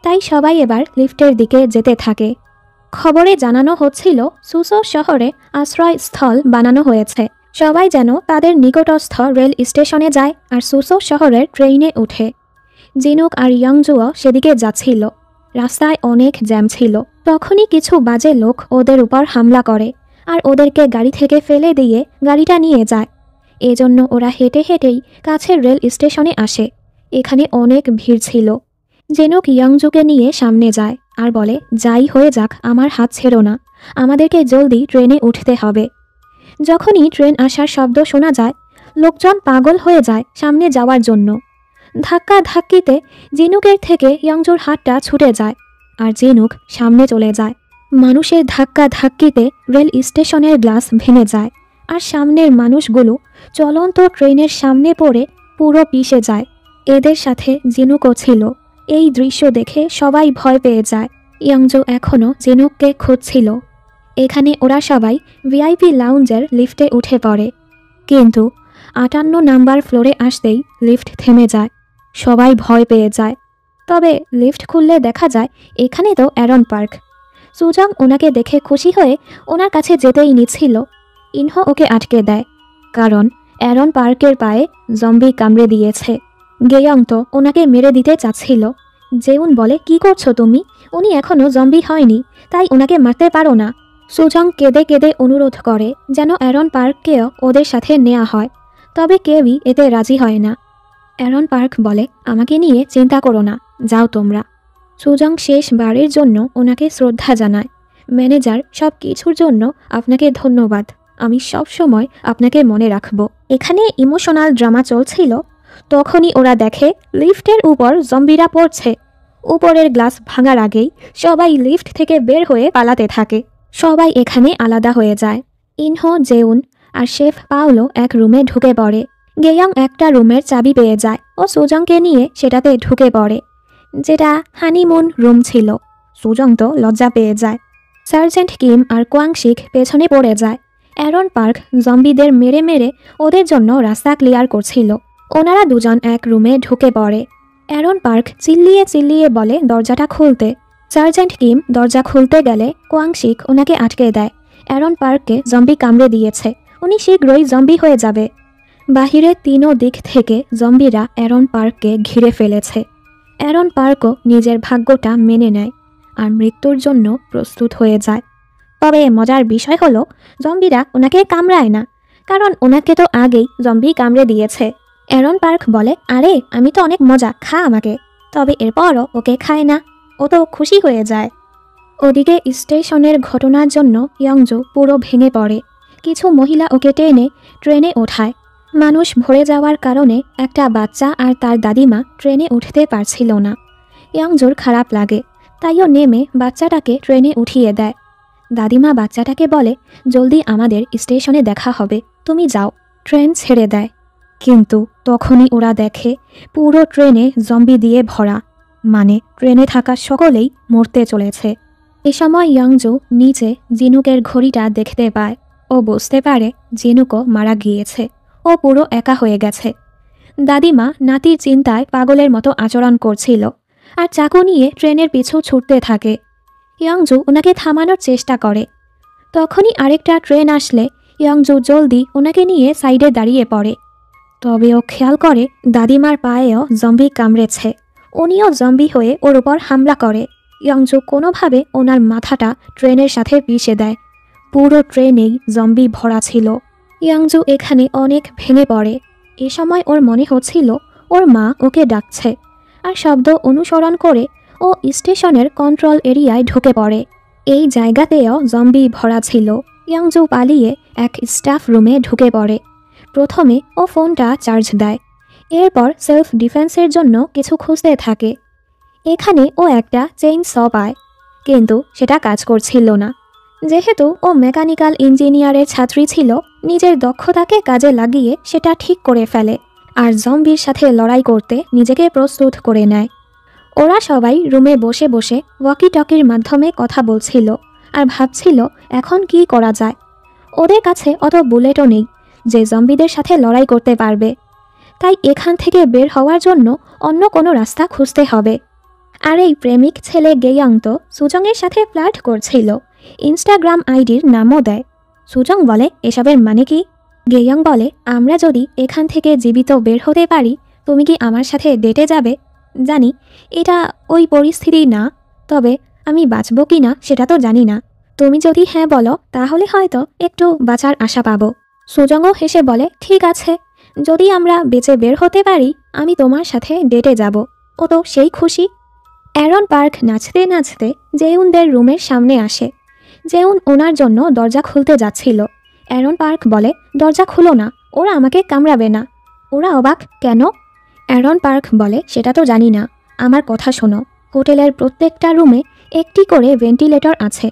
তাই সবাই এবার লিফটের দিকে যেতে থাকে। খবরে জানানো হচ্ছিল সুসো শহরে আশ্রয়স্থল বানানো হয়েছে। সবাই যেন তাদের নিকটস্থ রেল স্টেশনে যায় আর সুসো শহরের ট্রেনে ওঠে। জিনুক আর ইয়াংজুও সেদিকে যাচ্ছিল। রাস্তায় অনেক জ্যাম ছিল। তখনই কিছু বাজে লোক ওদের উপর হামলা করে আর ওদেরকে গাড়ি থেকে ফেলে দিয়ে গাড়িটা নিয়ে যায়। এজন্য ওরা হেঁটে হেঁটেই কাছের রেল স্টেশনে আসে। এখানে অনেক ভিড় ছিল। জেনুক ইয়াংজুকে নিয়ে সামনে যায় আর বলে যাই হয়ে যাক আমার হাত ছেড়ো না, আমাদেরকে জলদি ট্রেনে উঠতে হবে। যখনই ট্রেন আসার শব্দ শোনা যায় লোকজন পাগল হয়ে যায় সামনে যাওয়ার জন্য। ধাক্কা ধাক্কিতে জিনুকের থেকে ইয়াংজুর হাতটা ছুটে যায় আর জিনুক সামনে চলে যায়। মানুষের ধাক্কা ধাক্কিতে রেল স্টেশনের গ্লাস ভেঙে যায় আর সামনের মানুষগুলো চলন্ত ট্রেনের সামনে পড়ে পুরো পিষে যায়। এদের সাথে জিনুকও ছিল। এই দৃশ্য দেখে সবাই ভয় পেয়ে যায়। ইয়াংজু এখনও জিনুককে খুঁজছিল। এখানে ওরা সবাই ভিআইপি লাউঞ্জের লিফটে উঠে পড়ে, কিন্তু 58 নাম্বার ফ্লোরে আসতেই লিফট থেমে যায়। সবাই ভয় পেয়ে যায়। তবে লিফট খুললে দেখা যায় এখানে তো অ্যারন পার্ক। সুজং ওনাকে দেখে খুশি হয়ে ওনার কাছে যেতেই নিচ্ছিল। ইনহো ওকে আটকে দেয়, কারণ অ্যারন পার্কের পায়ে জম্বি কামড়ে দিয়েছে। গেয়ং তো ওনাকে মেরে দিতে চাচ্ছিল। জেউন বলে, কি করছো তুমি? উনি এখনও জম্বি হয়নি, তাই ওনাকে মারতে পারো না। সুজং কেঁদে কেঁদে অনুরোধ করে যেন অ্যারন পার্ককেও ওদের সাথে নেওয়া হয়, তবে কেউই এতে রাজি হয় না। অ্যারন পার্ক বলে, আমাকে নিয়ে চিন্তা করো না, যাও তোমরা। সুজং শেষবারের জন্য ওনাকে শ্রদ্ধা জানায়। ম্যানেজার, সব কিছুর জন্য আপনাকে ধন্যবাদ। আমি সব সময় আপনাকে মনে রাখব। এখানে ইমোশনাল ড্রামা চলছিল। তখনই ওরা দেখে লিফটের উপর জম্বিরা পড়ছে। উপরের গ্লাস ভাঙার আগেই সবাই লিফট থেকে বের হয়ে পালাতে থাকে। সবাই এখানে আলাদা হয়ে যায়। ইনহো, জেউন আর শেফ পাওলো এক রুমে ঢুকে পড়ে। গেয়ং একটা রুমের চাবি পেয়ে যায় ও সুজংকে নিয়ে সেটাতে ঢুকে পড়ে, যেটা হানিমুন রুম ছিল। সুজং তো লজ্জা পেয়ে যায়। সার্জেন্ট কিম আর কোয়াংশিক পেছনে পড়ে যায়। অ্যারন পার্ক জম্বিদের মেরে মেরে ওদের জন্য রাস্তা ক্লিয়ার করছিল। ওনারা দুজন এক রুমে ঢুকে পড়ে। অ্যারন পার্ক চিল্লিয়ে চিল্লিয়ে বলে দরজাটা খুলতে। সার্জেন্ট কিম দরজা খুলতে গেলে কোয়াংশিক ওনাকে আটকে দেয়। অ্যারন পার্ককে জম্বি কামড়ে দিয়েছে, উনি শীঘ্রই জম্বি হয়ে যাবে। বাহিরে তিনও দিক থেকে জম্বিরা অ্যারন পার্ককে ঘিরে ফেলেছে। অ্যারন পার্কও নিজের ভাগ্যটা মেনে নেয় আর মৃত্যুর জন্য প্রস্তুত হয়ে যায়। তবে মজার বিষয় হলো, জম্বিরা ওনাকে কামড়ায় না, কারণ ওনাকে তো আগেই জম্বি কামড়ে দিয়েছে। অ্যারন পার্ক বলে, আরে আমি তো অনেক মজা, খা আমাকে। তবে এরপরও ওকে খায় না, ও তো খুশি হয়ে যায়। ওদিকে স্টেশনের ঘটনার জন্য ইয়ংজু পুরো ভেঙে পড়ে। কিছু মহিলা ওকে টেনে ট্রেনে ওঠায়। মানুষ ভরে যাওয়ার কারণে একটা বাচ্চা আর তার দাদিমা ট্রেনে উঠতে পারছিল না। ইয়ংজুর খারাপ লাগে, তাইও নেমে বাচ্চাটাকে ট্রেনে উঠিয়ে দেয়। দাদিমা বাচ্চাটাকে বলে, জলদি আমাদের স্টেশনে দেখা হবে, তুমি যাও। ট্রেন ছেড়ে দেয়। কিন্তু তখনই ওরা দেখে পুরো ট্রেনে জম্বি দিয়ে ভরা, মানে ট্রেনে থাকা সকলেই মরতে চলেছে। এ সময় ইয়ংজু নিচে জিনুকের ঘড়িটা দেখতে পায়। ও বুঝতে পারে জিনুকও মারা গিয়েছে, ও পুরো একা হয়ে গেছে। দাদিমা নাতির চিন্তায় পাগলের মতো আচরণ করছিল আর চাকু নিয়ে ট্রেনের পিছু ছুটতে থাকে। ইয়ংজু ওনাকে থামানোর চেষ্টা করে। তখনই আরেকটা ট্রেন আসলে ইয়ংজু জলদি ওনাকে নিয়ে সাইডে দাঁড়িয়ে পড়ে। তবে ও খেয়াল করে দাদিমার পায়েও জম্বি কামড়েছে। উনিও জম্বি হয়ে ওর উপর হামলা করে। ইয়ংজু কোনোভাবে ওনার মাথাটা ট্রেনের সাথে পিষে দেয়। পুরো ট্রেনেই জম্বি ভরা ছিল। ইয়ংজু এখানে অনেক ভেঙে পড়ে। এ সময় ওর মনে হচ্ছিল ওর মা ওকে ডাকছে, আর শব্দ অনুসরণ করে ও স্টেশনের কন্ট্রোল এরিয়ায় ঢুকে পড়ে। এই জায়গাতেও জম্বি ভরা ছিল। ইয়ংজু পালিয়ে এক স্টাফ রুমে ঢুকে পড়ে। প্রথমে ও ফোনটা চার্জ দেয়, এরপর সেলফ ডিফেন্সের জন্য কিছু খুঁজতে থাকে। এখানে ও একটা চেইন স পায়, কিন্তু সেটা কাজ করছিল না। যেহেতু ও মেকানিক্যাল ইঞ্জিনিয়ারের ছাত্রী ছিল, নিজের দক্ষতাকে কাজে লাগিয়ে সেটা ঠিক করে ফেলে আর জম্বির সাথে লড়াই করতে নিজেকে প্রস্তুত করে নেয়। ওরা সবাই রুমে বসে বসে ওয়াকি টকির মাধ্যমে কথা বলছিল আর ভাবছিল এখন কি করা যায়। ওদের কাছে অত বুলেটও নেই যে জম্বিদের সাথে লড়াই করতে পারবে, তাই এখান থেকে বের হওয়ার জন্য অন্য কোনো রাস্তা খুঁজতে হবে। আর এই প্রেমিক ছেলে গেয়াং তো সুজংয়ের সাথে ফ্লার্ট করছিল, ইনস্টাগ্রাম আইডির নামও দেয়। সুজং বলে, এসবের মানে কি? গেয়াং বলে, আমরা যদি এখান থেকে জীবিত বের হতে পারি, তুমি কি আমার সাথে ডেটে যাবে? জানি এটা ওই পরিস্থিতি না, তবে আমি বাঁচব কি না সেটা তো জানি না। তুমি যদি হ্যাঁ বলো তাহলে হয়তো একটু বাঁচার আশা পাবো। সুজংও হেসে বলে, ঠিক আছে, যদি আমরা বেঁচে বের হতে পারি আমি তোমার সাথে ডেটে যাব। ও তো সেই খুশি। অ্যারন পার্ক নাচতে নাচতে জেউনদের রুমের সামনে আসে। জেউন ওনার জন্য দরজা খুলতে যাচ্ছিল। অ্যারন পার্ক বলে, দরজা খুলো না, ওরা আমাকে কামড়াবে না। ওরা অবাক, কেন? অ্যারন পার্ক বলে, সেটা তো জানি না, আমার কথা শোনো। হোটেলের প্রত্যেকটা রুমে একটি করে ভেন্টিলেটর আছে,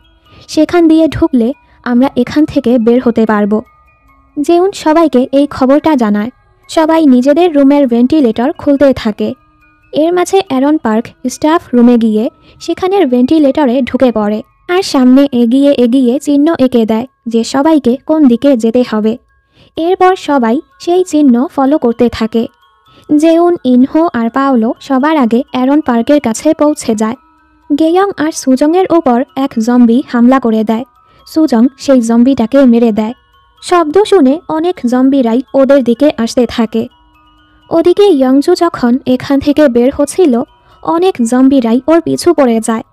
সেখান দিয়ে ঢুকলে আমরা এখান থেকে বের হতে পারবো। জেউন সবাইকে এই খবরটা জানায়। সবাই নিজেদের রুমের ভেন্টিলেটর খুলতে থাকে। এর মাঝে অ্যারন পার্ক স্টাফ রুমে গিয়ে সেখানের ভেন্টিলেটরে ঢুকে পড়ে আর সামনে এগিয়ে এগিয়ে চিহ্ন এঁকে দেয় যে সবাইকে কোন দিকে যেতে হবে। এরপর সবাই সেই চিহ্ন ফলো করতে থাকে। জেউন, ইনহো আর পাওলো সবার আগে অ্যারন পার্কের কাছে পৌঁছে যায়। গেয়ং আর সুজংয়ের ওপর এক জম্বি হামলা করে দেয়। সুজং সেই জম্বিটাকে মেরে দেয়। শব্দ শুনে অনেক জম্বিরাই ওদের দিকে আসতে থাকে। ওদিকে ইয়ংজু যখন এখান থেকে বের হচ্ছিল, অনেক জম্বিরাই ওর পিছু পড়ে যায়।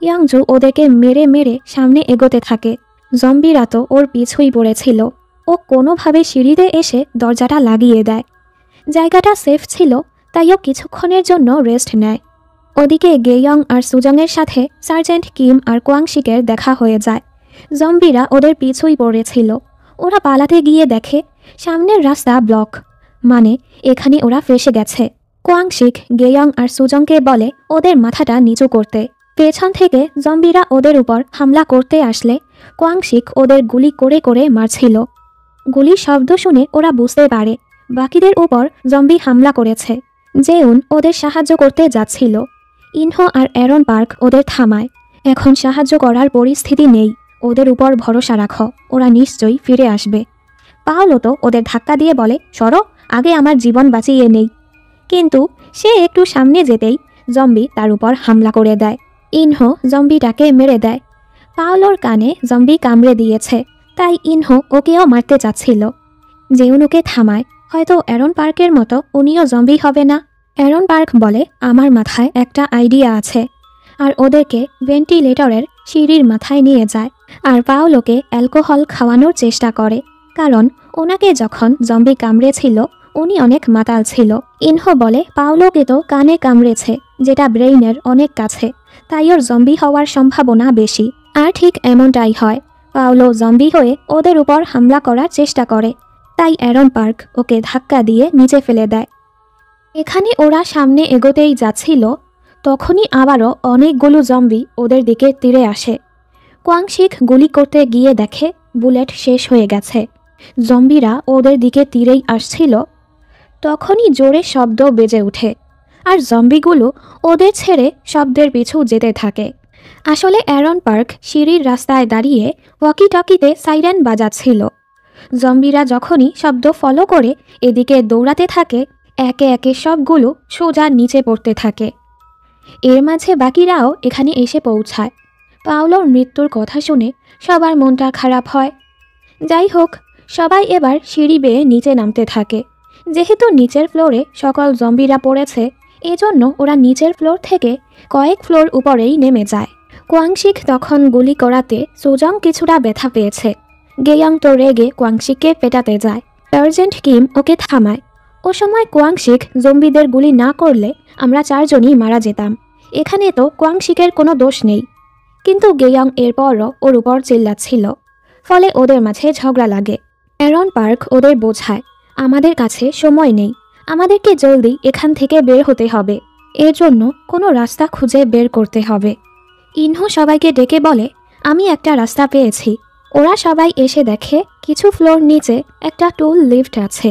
ইয়ংজু ওদেরকে মেরে মেরে সামনে এগোতে থাকে। জম্বিরা তো ওর পিছুই পড়েছিল। ও কোনোভাবে সিঁড়িতে এসে দরজাটা লাগিয়ে দেয়। জায়গাটা সেফ ছিল, তাই ও কিছুক্ষণের জন্য রেস্ট নেয়। ওদিকে গেয়ং আর সুজংয়ের সাথে সার্জেন্ট কিম আর কোয়াংশিকের দেখা হয়ে যায়। জম্বিরা ওদের পিছুই পড়েছিল। ওরা পালাতে গিয়ে দেখে সামনের রাস্তা ব্লক, মানে এখানে ওরা ফেসে গেছে। কোয়াংশিক গেয়ং আর সুজংকে বলে ওদের মাথাটা নিচু করতে। পেছন থেকে জম্বিরা ওদের উপর হামলা করতে আসলে কোয়াংশিক ওদের গুলি করে করে মারছিল। গুলির শব্দ শুনে ওরা বুঝতে পারে বাকিদের উপর জম্বি হামলা করেছে। জেউন ওদের সাহায্য করতে যাচ্ছিল। ইনহো আর অ্যারন পার্ক ওদের থামায়। এখন সাহায্য করার পরিস্থিতি নেই, ওদের উপর ভরসা রাখো, ওরা নিশ্চয়ই ফিরে আসবে। পাওলো তো ওদের ধাক্কা দিয়ে বলে, সরো, আগে আমার জীবন বাঁচিয়ে নেই। কিন্তু সে একটু সামনে যেতেই জম্বি তার উপর হামলা করে দেয়। ইনহো জম্বিটাকে মেরে দেয়। পাওলোর কানে জম্বি কামড়ে দিয়েছে, তাই ইনহো ওকেও মারতে চাচ্ছিল। জেউন ওকে থামায়। হয়তো অ্যারন পার্কের মতো উনিও জম্বি হবে না। অ্যারন পার্ক বলে, আমার মাথায় একটা আইডিয়া আছে, আর ওদেরকে ভেন্টিলেটরের সিঁড়ির মাথায় নিয়ে যায় আর পাওলোকে অ্যালকোহল খাওয়ানোর চেষ্টা করে, কারণ ওনাকে যখন জম্বি কামড়েছিল উনি অনেক মাতাল ছিল। ইনহো বলে, পাওলোকে তো কানে কামড়েছে, যেটা ব্রেইনের অনেক কাছে, তাই ওর জম্বি হওয়ার সম্ভাবনা বেশি। আর ঠিক এমনটাই হয়। পাওলো জম্বি হয়ে ওদের উপর হামলা করার চেষ্টা করে, তাই অ্যারন পার্ক ওকে ধাক্কা দিয়ে নিচে ফেলে দেয়। এখানে ওরা সামনে এগোতেই যাচ্ছিল, তখনই আবারও অনেকগুলো জম্বি ওদের দিকে তীরে আসে। কোয়াংশিক গুলি করতে গিয়ে দেখে বুলেট শেষ হয়ে গেছে। জম্বিরা ওদের দিকে তীরেই আসছিল। তখনই জোরে শব্দ বেজে ওঠে, আর জম্বিগুলো ওদের ছেড়ে শব্দের পিছু যেতে থাকে। আসলে অ্যারন পার্ক সিঁড়ির রাস্তায় দাঁড়িয়ে ওয়াকি টকিতে সাইরেন বাজাচ্ছিল। জম্বিরা যখনই শব্দ ফলো করে এদিকে দৌড়াতে থাকে, একে একে সবগুলো সোজা নিচে পড়তে থাকে। এর মাঝে বাকিরাও এখানে এসে পৌঁছায়। পাওলোর মৃত্যুর কথা শুনে সবার মনটা খারাপ হয়। যাই হোক, সবাই এবার সিঁড়ি বেয়ে নিচে নামতে থাকে। যেহেতু নিচের ফ্লোরে সকল জম্বিরা পড়েছে, এজন্য ওরা নিচের ফ্লোর থেকে কয়েক ফ্লোর উপরেই নেমে যায়। কোয়াংশিক তখন গুলি করাতে সুজং কিছুটা ব্যথা পেয়েছে। গেয়ং তো রেগে কোয়াংশিককে পেটাতে যায়। সার্জেন্ট কিম ওকে থামায়। ও সময় কোয়াংশিক জম্বিদের গুলি না করলে আমরা চারজনই মারা যেতাম। এখানে তো কোয়াংশিকের কোনো দোষ নেই। কিন্তু গেয়ং এরপরও ওর উপর চিল্লাচ্ছিল, ফলে ওদের মাঝে ঝগড়া লাগে। অ্যারন পার্ক ওদের বোঝায়, আমাদের কাছে সময় নেই, আমাদেরকে জলদি এখান থেকে বের হতে হবে, এর জন্য কোনো রাস্তা খুঁজে বের করতে হবে। ইনহো সবাইকে ডেকে বলে, আমি একটা রাস্তা পেয়েছি। ওরা সবাই এসে দেখে কিছু ফ্লোর নিচে একটা টুল লিফট আছে।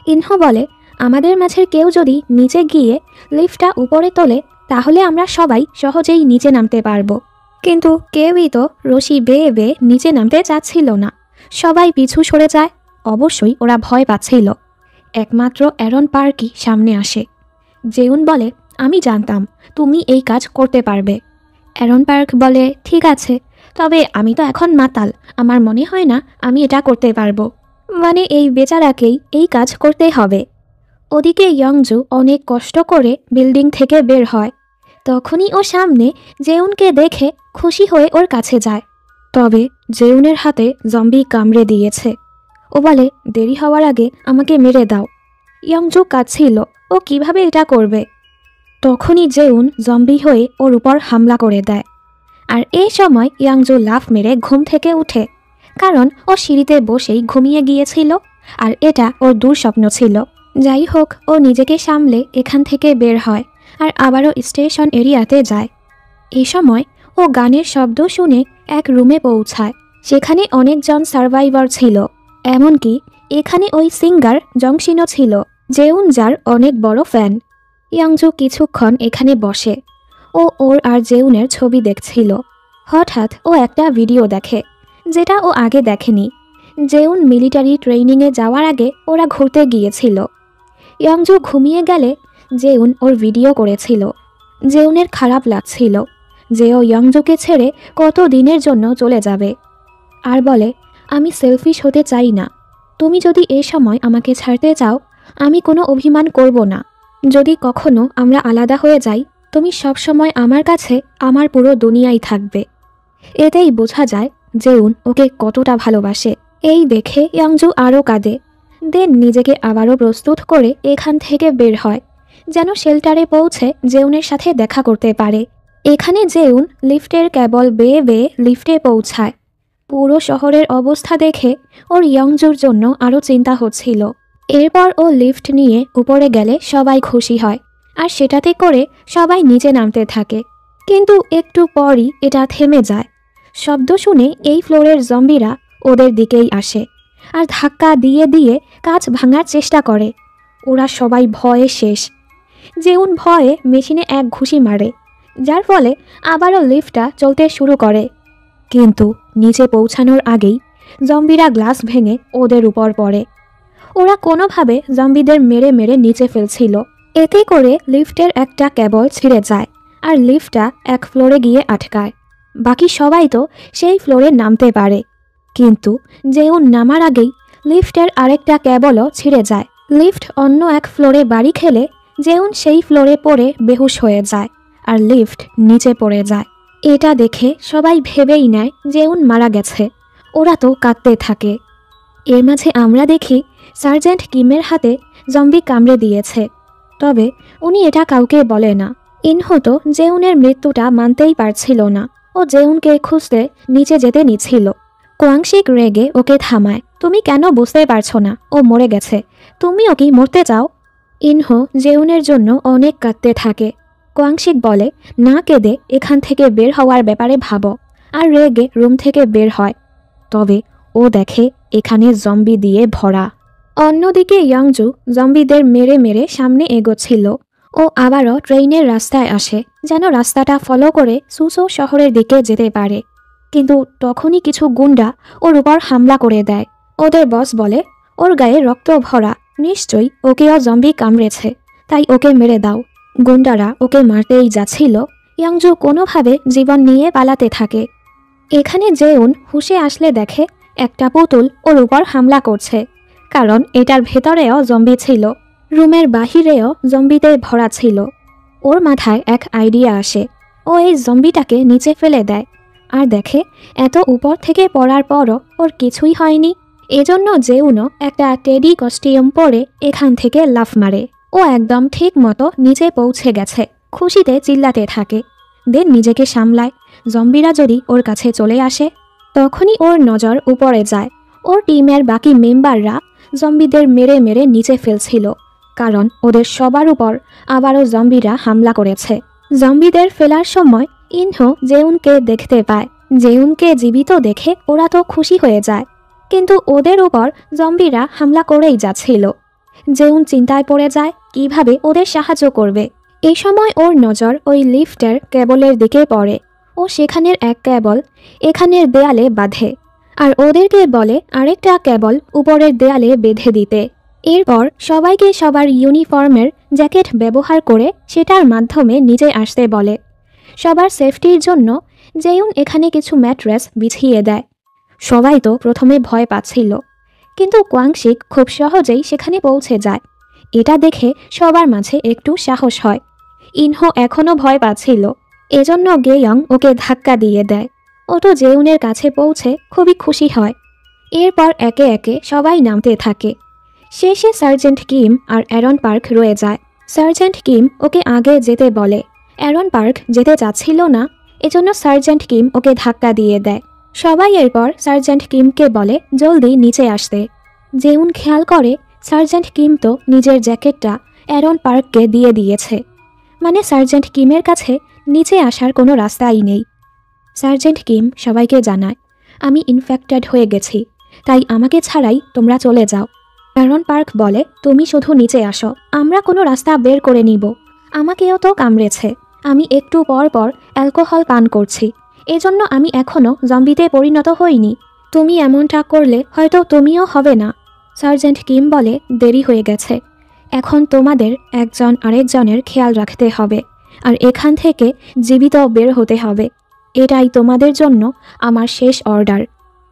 ইনহো বলে, আমাদের মাঝের কেউ যদি নিচে গিয়ে লিফটটা উপরে তোলে তাহলে আমরা সবাই সহজেই নিচে নামতে পারবো। কিন্তু কেউই তো রশি বেয়ে বেয়ে নিচে নামতে চাচ্ছিল না। সবাই পিছু সরে যায়। অবশ্যই ওরা ভয় পাচ্ছিল। একমাত্র অ্যারন পার্কই সামনে আসে। জেউন বলে, আমি জানতাম তুমি এই কাজ করতে পারবে। অ্যারন পার্ক বলে, ঠিক আছে, তবে আমি তো এখন মাতাল, আমার মনে হয় না আমি এটা করতে পারবো। মানে এই বেচারাকেই এই কাজ করতে হবে। ওদিকে ইয়ংজু অনেক কষ্ট করে বিল্ডিং থেকে বের হয়। তখনই ও সামনে জেউনকে দেখে খুশি হয়ে ওর কাছে যায়। তবে জেউনের হাতে জম্বি কামড়ে দিয়েছে। ও বলে, দেরি হওয়ার আগে আমাকে মেরে দাও। ইয়ংজু কাঁদছিল, ও কিভাবে এটা করবে। তখনই জেউন জম্বি হয়ে ওর উপর হামলা করে দেয়। আর এই সময় ইয়াংজু লাফ মেরে ঘুম থেকে উঠে, কারণ ও সিঁড়িতে বসেই ঘুমিয়ে গিয়েছিল, আর এটা ওর দুঃস্বপ্ন ছিল। যাই হোক, ও নিজেকে সামলে এখান থেকে বের হয় আর আবারও স্টেশন এরিয়াতে যায়। এই সময় ও গানের শব্দ শুনে এক রুমে পৌঁছায়। সেখানে অনেকজন সার্ভাইভার ছিল, এমনকি এখানে ওই সিঙ্গার জংশিনও ছিল, জেউন যার অনেক বড় ফ্যান। ইয়াংজু কিছুক্ষণ এখানে বসে। ও ওর আর জেউনের ছবি দেখছিল। হঠাৎ ও একটা ভিডিও দেখে, যেটা ও আগে দেখেনি। জেউন মিলিটারি ট্রেনিংয়ে যাওয়ার আগে ওরা ঘুরতে গিয়েছিল। ইয়ংজু ঘুমিয়ে গেলে জেউন ওর ভিডিও করেছিল। জেউনের খারাপ লাগছিল যে ও ইয়ংজুকে ছেড়ে কত দিনের জন্য চলে যাবে, আর বলে, আমি সেলফিশ হতে চাই না। তুমি যদি এই সময় আমাকে ছাড়তে চাও, আমি কোনো অভিমান করব না। যদি কখনো আমরা আলাদা হয়ে যাই, তুমি সবসময় আমার কাছে আমার পুরো দুনিয়াই থাকবে। এতেই বোঝা যায় জেউন ওকে কতটা ভালোবাসে। এই দেখে ইয়ংজু আরও কাঁদে। দেন নিজেকে আবারও প্রস্তুত করে এখান থেকে বের হয়, যেন শেল্টারে পৌঁছে জেউনের সাথে দেখা করতে পারে। এখানে জেউন লিফটের কেবল বেয়ে বেয়ে লিফটে পৌঁছায়। পুরো শহরের অবস্থা দেখে ওর ইয়ংজুর জন্য আরও চিন্তা হচ্ছিল। এরপর ও লিফট নিয়ে উপরে গেলে সবাই খুশি হয়, আর সেটাতে করে সবাই নিচে নামতে থাকে। কিন্তু একটু পরই এটা থেমে যায়। শব্দ শুনে এই ফ্লোরের জম্বিরা ওদের দিকেই আসে, আর ধাক্কা দিয়ে দিয়ে কাঁচ ভাঙার চেষ্টা করে। ওরা সবাই ভয়ে শেষ। জেউন ভয়ে মেশিনে এক ঘুষি মারে, যার ফলে আবারও লিফটটা চলতে শুরু করে। কিন্তু নিচে পৌঁছানোর আগেই জম্বিরা গ্লাস ভেঙে ওদের উপর পড়ে। ওরা কোনোভাবে জম্বিদের মেরে মেরে নিচে ফেলছিল। এতে করে লিফটের একটা কেবল ছিঁড়ে যায়, আর লিফটটা এক ফ্লোরে গিয়ে আটকায়। বাকি সবাই তো সেই ফ্লোরে নামতে পারে, কিন্তু জেউন নামার আগেই লিফটের আরেকটা কেবলও ছিঁড়ে যায়। লিফট অন্য এক ফ্লোরে বাড়ি খেলে জেউন সেই ফ্লোরে পড়ে বেহুশ হয়ে যায়, আর লিফট নিচে পড়ে যায়। এটা দেখে সবাই ভেবেই নেয় জেউন মারা গেছে। ওরা তো কাঁদতে থাকে। এর মাঝে আমরা দেখি সার্জেন্ট কিমের হাতে জম্বি কামড়ে দিয়েছে, তবে উনি এটা কাউকে বলে না। ইনহো তো জেউনের মৃত্যুটা মানতেই পারছিল না। ও জেউনকে খুঁজতে নিচে যেতে নিচ্ছিল। কোয়াংশিক রেগে ওকে থামায়। তুমি কেন বুঝতে পারছো না ও মরে গেছে? তুমিও কি মরতে চাও? ইনহো জেউনের জন্য অনেক কাঁদতে থাকে। কোয়াংশিক বলে, না কেঁদে এখান থেকে বের হওয়ার ব্যাপারে ভাবো, আর রেগে রুম থেকে বের হয়। তবে ও দেখে এখানে জম্বি দিয়ে ভরা। অন্যদিকে ইয়ংজু জম্বিদের মেরে মেরে সামনে এগোচ্ছিল। ও আবারও ট্রেনের রাস্তায় আসে, যেন রাস্তাটা ফলো করে সুসো শহরের দিকে যেতে পারে। কিন্তু তখনই কিছু গুন্ডা ওর উপর হামলা করে দেয়। ওদের বস বলে, ওর গায়ে রক্ত ভরা, নিশ্চয়ই ওকেও জম্বি কামড়েছে, তাই ওকে মেরে দাও। গুন্ডারা ওকে মারতেই যাচ্ছিল। ইয়ংজু কোনোভাবে জীবন নিয়ে পালাতে থাকে। এখানে জেউন হুঁশে আসলে দেখে একটা পুতুল ওর উপর হামলা করছে, কারণ এটার ভেতরেও জম্বি ছিল। রুমের বাহিরেও জম্বিতে ভরা ছিল। ওর মাথায় এক আইডিয়া আসে। ও এই জম্বিটাকে নিচে ফেলে দেয়, আর দেখে এত উপর থেকে পড়ার পরও ওর কিছুই হয়নি। এজন্য জেউনও একটা টেডি কস্টিউম পরে এখান থেকে লাফ মারে। ও একদম ঠিক মতো নিচে পৌঁছে গেছে। খুশিতে চিল্লাতে থাকে। দেন নিজেকে সামলায়, জম্বিরা যদি ওর কাছে চলে আসে। তখনই ওর নজর উপরে যায়। ওর টিমের বাকি মেম্বাররা জম্বিদের মেরে মেরে নিচে ফেলছিল, কারণ ওদের সবার উপর আবারও জম্বিরা হামলা করেছে। জম্বিদের ফেলার সময় ইনহো জেউনকে দেখতে পায়। জেউনকে জীবিত দেখে ওরা তো খুশি হয়ে যায়, কিন্তু ওদের উপর জম্বিরা হামলা করেই যাচ্ছিল। জেউন চিন্তায় পড়ে যায় কিভাবে ওদের সাহায্য করবে। এই সময় ওর নজর ওই লিফটের কেবলের দিকে পড়ে। ও সেখানের এক কেবল এখানের দেয়ালে বাঁধে, আর ওদেরকে বলে আরেকটা কেবল উপরের দেয়ালে বেঁধে দিতে। এরপর সবাইকে সবার ইউনিফর্মের জ্যাকেট ব্যবহার করে সেটার মাধ্যমে নিচে আসতে বলে। সবার সেফটির জন্য জেউন এখানে কিছু ম্যাট্রেস বিছিয়ে দেয়। সবাই তো প্রথমে ভয় পাচ্ছিল, কিন্তু কোয়াংশিক খুব সহজেই সেখানে পৌঁছে যায়। এটা দেখে সবার মাঝে একটু সাহস হয়। ইনহো এখনও ভয় পাচ্ছিল, এজন্য গেয়ং ওকে ধাক্কা দিয়ে দেয়। ও তো জেউনের কাছে পৌঁছে খুবই খুশি হয়। এরপর একে একে সবাই নামতে থাকে। শেষে সার্জেন্ট কিম আর অ্যারন পার্ক রয়ে যায়। সার্জেন্ট কিম ওকে আগে যেতে বলে। অ্যারন পার্ক যেতে চাচ্ছিল না, এজন্য সার্জেন্ট কিম ওকে ধাক্কা দিয়ে দেয়। সবাই এরপর সার্জেন্ট কিমকে বলে জলদি নিচে আসতে। জেউন খেয়াল করে সার্জেন্ট কিম তো নিজের জ্যাকেটটা অ্যারন পার্ককে দিয়ে দিয়েছে, মানে সার্জেন্ট কিমের কাছে নিচে আসার কোনো রাস্তাই নেই। সার্জেন্ট কিম সবাইকে জানায়, আমি ইনফেক্টেড হয়ে গেছি, তাই আমাকে ছাড়াই তোমরা চলে যাও। অ্যারন পার্ক বলে, তুমি শুধু নিচে আসো, আমরা কোনো রাস্তা বের করে নিব। আমাকেও তো কামড়েছে, আমি একটু পর পর অ্যালকোহল পান করছি, এজন্য আমি এখনও জম্বিতে পরিণত হইনি। তুমি এমনটা করলে হয়তো তুমিও হবে না। সার্জেন্ট কিম বলে, দেরি হয়ে গেছে। এখন তোমাদের একজন আরেকজনের খেয়াল রাখতে হবে, আর এখান থেকে জীবিত বের হতে হবে। এটাই তোমাদের জন্য আমার শেষ অর্ডার।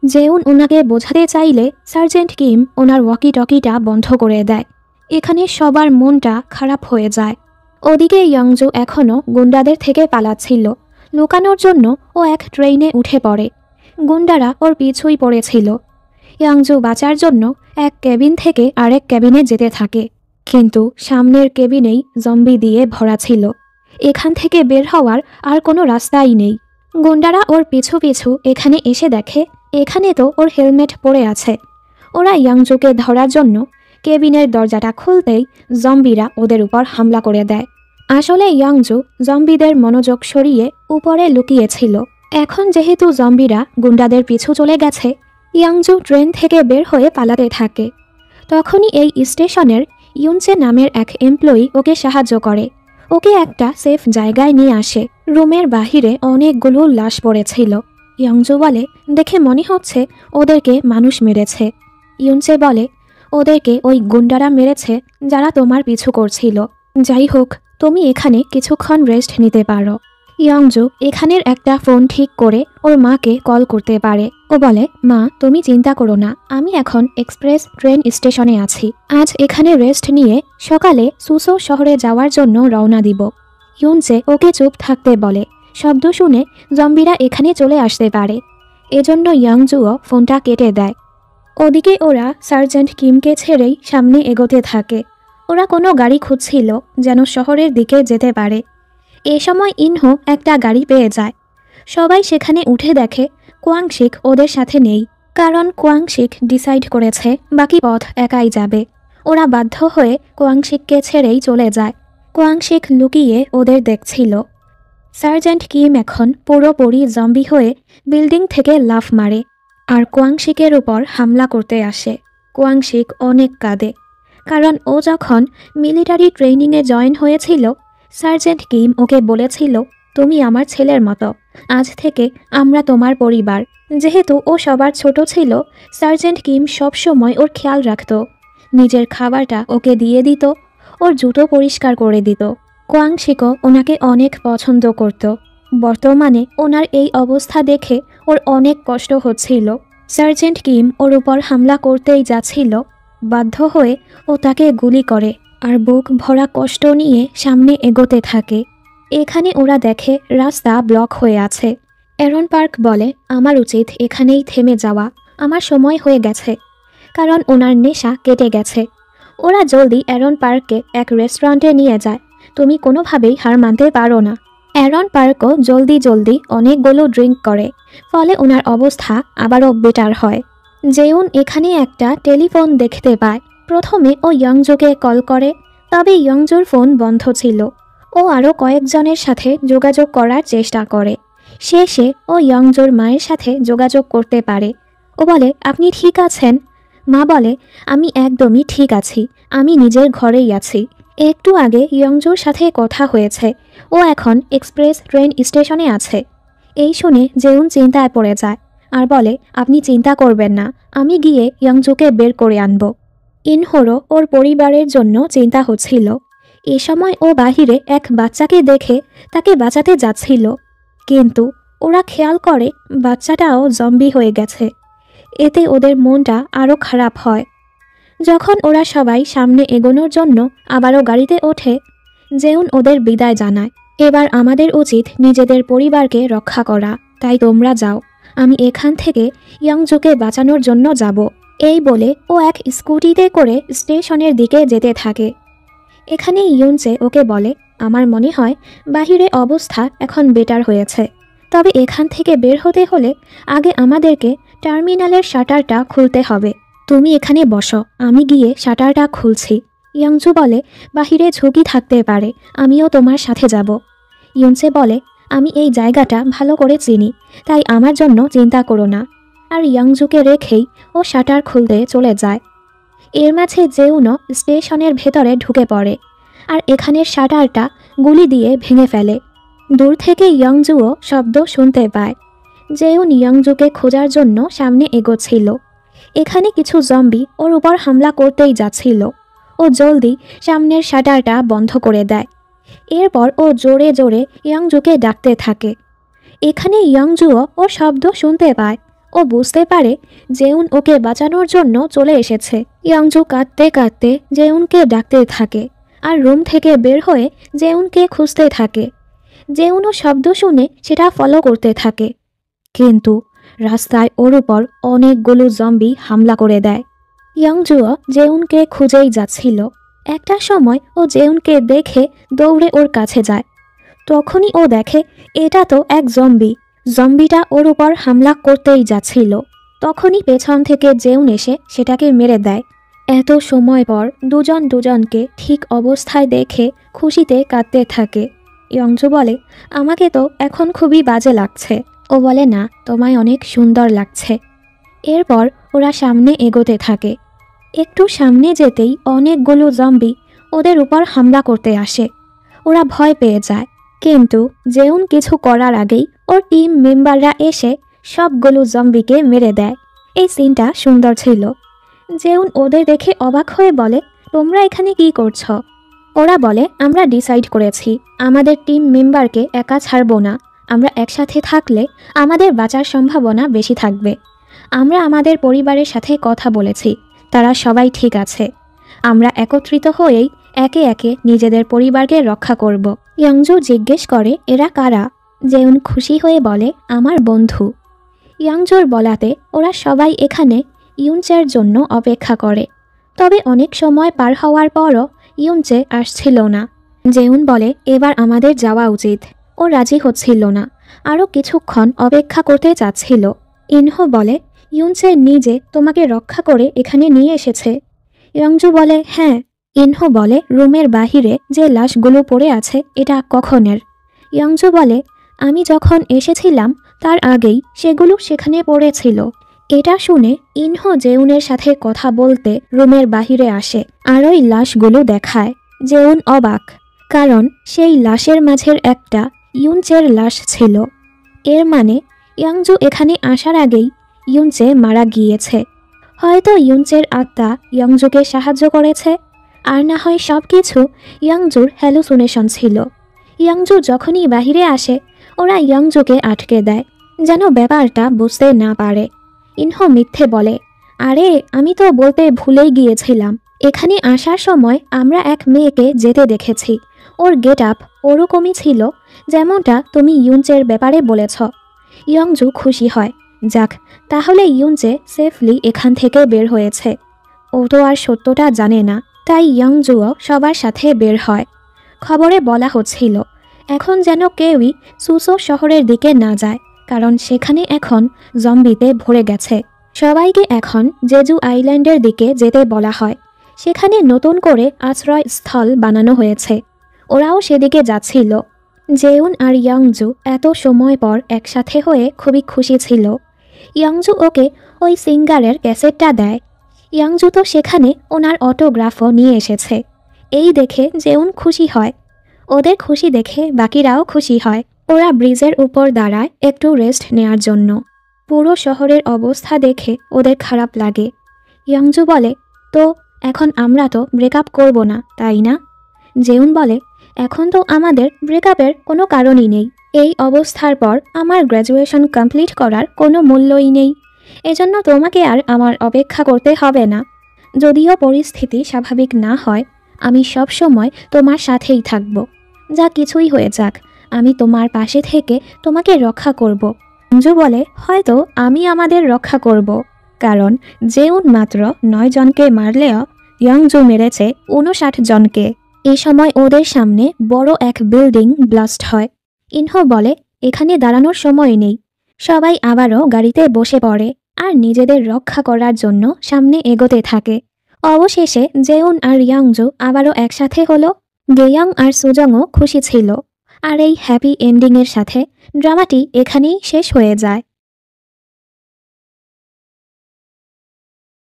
জেউন ওনাকে বোঝাতে চাইলে সার্জেন্ট কিম ওনার ওয়াকি টকিটা বন্ধ করে দেয়। এখানে সবার মনটা খারাপ হয়ে যায়। ওদিকে ইয়ংজু এখনও গুন্ডাদের থেকে পালাচ্ছিল। লুকানোর জন্য ও এক ট্রেনে উঠে পড়ে। গুন্ডারা ওর পিছুই পড়েছিল। ইয়ংজু বাঁচার জন্য এক কেবিন থেকে আরেক কেবিনে যেতে থাকে, কিন্তু সামনের কেবিনেই জম্বি দিয়ে ভরা ছিল। এখান থেকে বের হওয়ার আর কোনো রাস্তাই নেই। গুন্ডারা ওর পিছু পিছু এখানে এসে দেখে এখানে তো ওর হেলমেট পরে আছে। ওরা ইয়ংজুকে ধরার জন্য কেবিনের দরজাটা খুলতেই জম্বিরা ওদের উপর হামলা করে দেয়। আসলে ইয়ংজু জম্বিদের মনোযোগ সরিয়ে উপরে লুকিয়েছিল। এখন যেহেতু জম্বিরা গুন্ডাদের পিছু চলে গেছে, ইয়ংজু ট্রেন থেকে বের হয়ে পালাতে থাকে। তখনই এই স্টেশনের ইউনচে নামের এক এমপ্লয়ি ওকে সাহায্য করে। ওকে একটা সেফ জায়গায় নিয়ে আসে। রুমের বাহিরে অনেকগুলো লাশ পড়েছিল। ইয়ংজু বলে, দেখে মনে হচ্ছে ওদেরকে মানুষ মেরেছে। ইউনচে বলে, ওদেরকে ওই গুন্ডারা মেরেছে যারা তোমার পিছু করছিল। যাই হোক, তুমি এখানে কিছুক্ষণ রেস্ট নিতে পারো। ইয়ংজু এখানের একটা ফোন ঠিক করে ওর মাকে কল করতে পারে। ও বলে, মা তুমি চিন্তা করো না, আমি এখন এক্সপ্রেস ট্রেন স্টেশনে আছি। আজ এখানে রেস্ট নিয়ে সকালে সুসো শহরে যাওয়ার জন্য রওনা দিব। ইউনচে ওকে চুপ থাকতে বলে। শব্দ শুনে জম্বিরা এখানে চলে আসতে পারে, এজন্য ইয়ংজুও ফোনটা কেটে দেয়। ওদিকে ওরা সার্জেন্ট কিমকে ছেড়েই সামনে এগোতে থাকে। ওরা কোনো গাড়ি খুঁজছিল যেন শহরের দিকে যেতে পারে। এ সময় ইনহো একটা গাড়ি পেয়ে যায়। সবাই সেখানে উঠে দেখে কোয়াংশিক ওদের সাথে নেই, কারণ কোয়াংশিক ডিসাইড করেছে বাকি পথ একাই যাবে। ওরা বাধ্য হয়ে কোয়াংশিককে ছেড়েই চলে যায়। কোয়াংশিক লুকিয়ে ওদের দেখছিল। সার্জেন্ট কিম এখন পুরোপুরি জম্বি হয়ে বিল্ডিং থেকে লাফ মারে আর কোয়াংশিকের উপর হামলা করতে আসে। কোয়াংশিক অনেক কাঁদে, কারণ ও যখন মিলিটারি ট্রেনিংয়ে জয়েন হয়েছিল সার্জেন্ট কিম ওকে বলেছিল, তুমি আমার ছেলের মতো, আজ থেকে আমরা তোমার পরিবার। যেহেতু ও সবার ছোট ছিল, সার্জেন্ট কিম সবসময় ওর খেয়াল রাখত। নিজের খাবারটা ওকে দিয়ে দিত, ওর জুতো পরিষ্কার করে দিত। কোয়াংশিকও ওনাকে অনেক পছন্দ করত। বর্তমানে ওনার এই অবস্থা দেখে ওর অনেক কষ্ট হচ্ছিল। সার্জেন্ট কিম ওর উপর হামলা করতেই যাচ্ছিল, বাধ্য হয়ে ও তাকে গুলি করে আর বুক ভরা কষ্ট নিয়ে সামনে এগোতে থাকে। এখানে ওরা দেখে রাস্তা ব্লক হয়ে আছে। অ্যারন পার্ক বলে, আমার উচিত এখানেই থেমে যাওয়া, আমার সময় হয়ে গেছে, কারণ ওনার নেশা কেটে গেছে। ওরা জলদি অ্যারন পার্ককে এক রেস্টুরেন্টে নিয়ে যায়। তুমি কোনোভাবেই হার মানতে পারো না। অ্যারন পার্কও জলদি অনেকগুলো ড্রিঙ্ক করে, ফলে ওনার অবস্থা আবারও বেটার হয়। জেউন এখানে একটা টেলিফোন দেখতে পায়। প্রথমে ও ইয়ংজুকে কল করে, তবে ইয়ংজুর ফোন বন্ধ ছিল। ও আরও কয়েকজনের সাথে যোগাযোগ করার চেষ্টা করে। শেষে ও ইয়ংজুর মায়ের সাথে যোগাযোগ করতে পারে। ও বলে, আপনি ঠিক আছেন? মা বলে, আমি একদমই ঠিক আছি, আমি নিজের ঘরেই আছি। একটু আগে ইয়ংজুর সাথে কথা হয়েছে, ও এখন এক্সপ্রেস ট্রেন স্টেশনে আছে। এই শুনে জেউন চিন্তায় পড়ে যায় আর বলে, আপনি চিন্তা করবেন না, আমি গিয়ে ইয়ংজুকে বের করে আনব। ইনহোরও ওর পরিবারের জন্য চিন্তা হচ্ছিল। এ সময় ও বাহিরে এক বাচ্চাকে দেখে তাকে বাঁচাতে যাচ্ছিল, কিন্তু ওরা খেয়াল করে বাচ্চাটাও জম্বি হয়ে গেছে। এতে ওদের মনটা আরও খারাপ হয়। যখন ওরা সবাই সামনে এগোনোর জন্য আবারও গাড়িতে ওঠে, জেউন ওদের বিদায় জানায়। এবার আমাদের উচিত নিজেদের পরিবারকে রক্ষা করা, তাই তোমরা যাও, আমি এখান থেকে ইয়ংজুকে বাঁচানোর জন্য যাব। এই বলে ও এক স্কুটিতে করে স্টেশনের দিকে যেতে থাকে। এখানে ইউনচে ওকে বলে, আমার মনে হয় বাহিরে অবস্থা এখন বেটার হয়েছে, তবে এখান থেকে বের হতে হলে আগে আমাদেরকে টার্মিনালের শাটারটা খুলতে হবে। তুমি এখানে বসো, আমি গিয়ে শাটারটা খুলছি। ইয়ংজু বলে, বাহিরে ঝুঁকি থাকতে পারে, আমিও তোমার সাথে যাব। ইউনচে বলে, আমি এই জায়গাটা ভালো করে চিনি, তাই আমার জন্য চিন্তা করো না। আর ইয়ংজুকে রেখেই ও শাটার খুলতে চলে যায়। এর মাঝে জেউনও স্টেশনের ভেতরে ঢুকে পড়ে আর এখানের শাটারটা গুলি দিয়ে ভেঙে ফেলে। দূর থেকে ইয়ংজুও শব্দ শুনতে পায়। জেউন ইয়ংজুকে খোঁজার জন্য সামনে এগোচ্ছিল। এখানে কিছু জম্বি ওর উপর হামলা করতেই যাচ্ছিল। ও জলদি সামনের শাটারটা বন্ধ করে দেয়। এরপর ও জোরে জোরে ইয়ংজুকে ডাকতে থাকে। এখানে ইয়ংজুও ওর শব্দ শুনতে পায়। ও বুঝতে পারে জেউন ওকে বাঁচানোর জন্য চলে এসেছে। ইয়ংজু কাঁদতে কাঁদতে জেউনকে ডাকতে থাকে আর রুম থেকে বের হয়ে জেউনকে খুঁজতে থাকে। জেউনও শব্দ শুনে সেটা ফলো করতে থাকে, কিন্তু রাস্তায় ওর উপর অনেকগুলো জম্বি হামলা করে দেয়। ইয়ংজুও জেউনকে খুঁজেই যাচ্ছিল। একটা সময় ও জেউনকে দেখে দৌড়ে ওর কাছে যায়। তখনই ও দেখে এটা তো এক জম্বি। জম্বিটা ওর উপর হামলা করতেই যাচ্ছিল। তখনই পেছন থেকে জেউন এসে সেটাকে মেরে দেয়। এত সময় পর দুজন দুজনকে ঠিক অবস্থায় দেখে খুশিতে কাঁদতে থাকে। ইয়ংজু বলে, আমাকে তো এখন খুবই বাজে লাগছে। ও বলে, না, তোমায় অনেক সুন্দর লাগছে। এরপর ওরা সামনে এগোতে থাকে। একটু সামনে যেতেই অনেকগুলো জম্বি ওদের উপর হামলা করতে আসে। ওরা ভয় পেয়ে যায়, কিন্তু জেউন কিছু করার আগেই ওর টিম মেম্বাররা এসে সবগুলো জম্বিকে মেরে দেয়। এই সিনটা সুন্দর ছিল। জেউন ওদের দেখে অবাক হয়ে বলে, তোমরা এখানে কি করছো? ওরা বলে, আমরা ডিসাইড করেছি আমাদের টিম মেম্বারকে একা ছাড়ব না। আমরা একসাথে থাকলে আমাদের বাঁচার সম্ভাবনা বেশি থাকবে। আমরা আমাদের পরিবারের সাথে কথা বলেছি, তারা সবাই ঠিক আছে। আমরা একত্রিত হয়েই একে একে নিজেদের পরিবারকে রক্ষা করব। ইয়ংজু জিজ্ঞেস করে, এরা কারা? জেউন খুশি হয়ে বলে, আমার বন্ধু। ইয়ংজুর বলাতে ওরা সবাই এখানে ইউনচের জন্য অপেক্ষা করে। তবে অনেক সময় পার হওয়ার পরও ইউনচে আসছিল না। জেউন বলে, এবার আমাদের যাওয়া উচিত। ও রাজি হচ্ছিল না, আরও কিছুক্ষণ অপেক্ষা করতে চাচ্ছিল। ইনহো বলে, ইউনচে নিজে তোমাকে রক্ষা করে এখানে নিয়ে এসেছে। ইয়ংজু বলে, হ্যাঁ। ইনহো বলে, রুমের বাহিরে যে লাশগুলো পড়ে আছে এটা কখনের? ইয়ংজু বলে, আমি যখন এসেছিলাম তার আগেই সেগুলো সেখানে পড়েছিল। এটা শুনে ইনহো জেউনের সাথে কথা বলতে রুমের বাহিরে আসে আর ওই লাশগুলো দেখায়। জেউন অবাক, কারণ সেই লাশের মাঝের একটা ইউনচের লাশ ছিল। এর মানে ইয়ংজু এখানে আসার আগেই ইউনচে মারা গিয়েছে। হয়তো ইউনচের আত্মা ইয়ংজুকে সাহায্য করেছে, আর না হয় সব কিছু ইয়ংজুর হ্যালুসিনেশন ছিল। ইয়ংজু যখনই বাহিরে আসে ওরা ইয়ংজুকে আটকে দেয়, যেন ব্যাপারটা বুঝতে না পারে। ইনহো মিথ্যে বলে, আরে আমি তো বলতে ভুলেই গিয়েছিলাম। এখানে আসার সময় আমরা এক মেয়েকে যেতে দেখেছি। ওর গেট আপ ওরকমই ছিল যেমনটা তুমি ইউনচের ব্যাপারে বলেছ। ইয়ংজু খুশি হয়, যাক, তাহলে ইউনচে সেফলি এখান থেকে বের হয়েছে। ও তো আর সত্যটা জানে না, তাই ইয়ংজুও সবার সাথে বের হয়। খবরে বলা হচ্ছিল এখন যেন কেউই সুসো শহরের দিকে না যায়, কারণ সেখানে এখন জম্বিতে ভরে গেছে। সবাইকে এখন জেজু আইল্যান্ডের দিকে যেতে বলা হয়। সেখানে নতুন করে আশ্রয়স্থল বানানো হয়েছে। ওরাও সেদিকে যাচ্ছিল। জেউন আর ইয়ংজু এত সময় পর একসাথে হয়ে খুবই খুশি ছিল। ইয়ংজু ওকে ওই সিঙ্গারের ক্যাসেটটা দেয়। ইয়ংজু তো সেখানে ওনার অটোগ্রাফও নিয়ে এসেছে। এই দেখে জেউন খুশি হয়। ওদের খুশি দেখে বাকিরাও খুশি হয়। ওরা ব্রিজের উপর দাঁড়ায় একটু রেস্ট নেয়ার জন্য। পুরো শহরের অবস্থা দেখে ওদের খারাপ লাগে। ইয়ংজু বলে, তো এখন আমরা তো ব্রেকআপ করব না, তাই না? জেউন বলে, এখন তো আমাদের ব্রেকআপের কোনো কারণই নেই। এই অবস্থার পর আমার গ্র্যাজুয়েশন কমপ্লিট করার কোনো মূল্যই নেই। এজন্য তোমাকে আর আমার অপেক্ষা করতে হবে না। যদিও পরিস্থিতি স্বাভাবিক না হয়, আমি সব সময় তোমার সাথেই থাকব। যা কিছুই হয়ে যাক, আমি তোমার পাশে থেকে তোমাকে রক্ষা করব। ইয়ংজু বলে, হয়তো আমি আমাদের রক্ষা করব, কারণ জেউন মাত্র 9 জনকে মারলেও ইয়ংজু মেরেছে 59 জনকে। এই সময় ওদের সামনে বড় এক বিল্ডিং ব্লাস্ট হয়। ইনহো বলে, এখানে দাঁড়ানোর সময় নেই। সবাই আবারও গাড়িতে বসে পড়ে আর নিজেদের রক্ষা করার জন্য সামনে এগোতে থাকে। অবশেষে জেউন আর ইয়ংজু আবারও একসাথে হলো। গেয়ং আর সুজংও খুশি ছিল। আর এই হ্যাপি এন্ডিংয়ের সাথে ড্রামাটি এখানেই শেষ হয়ে যায়।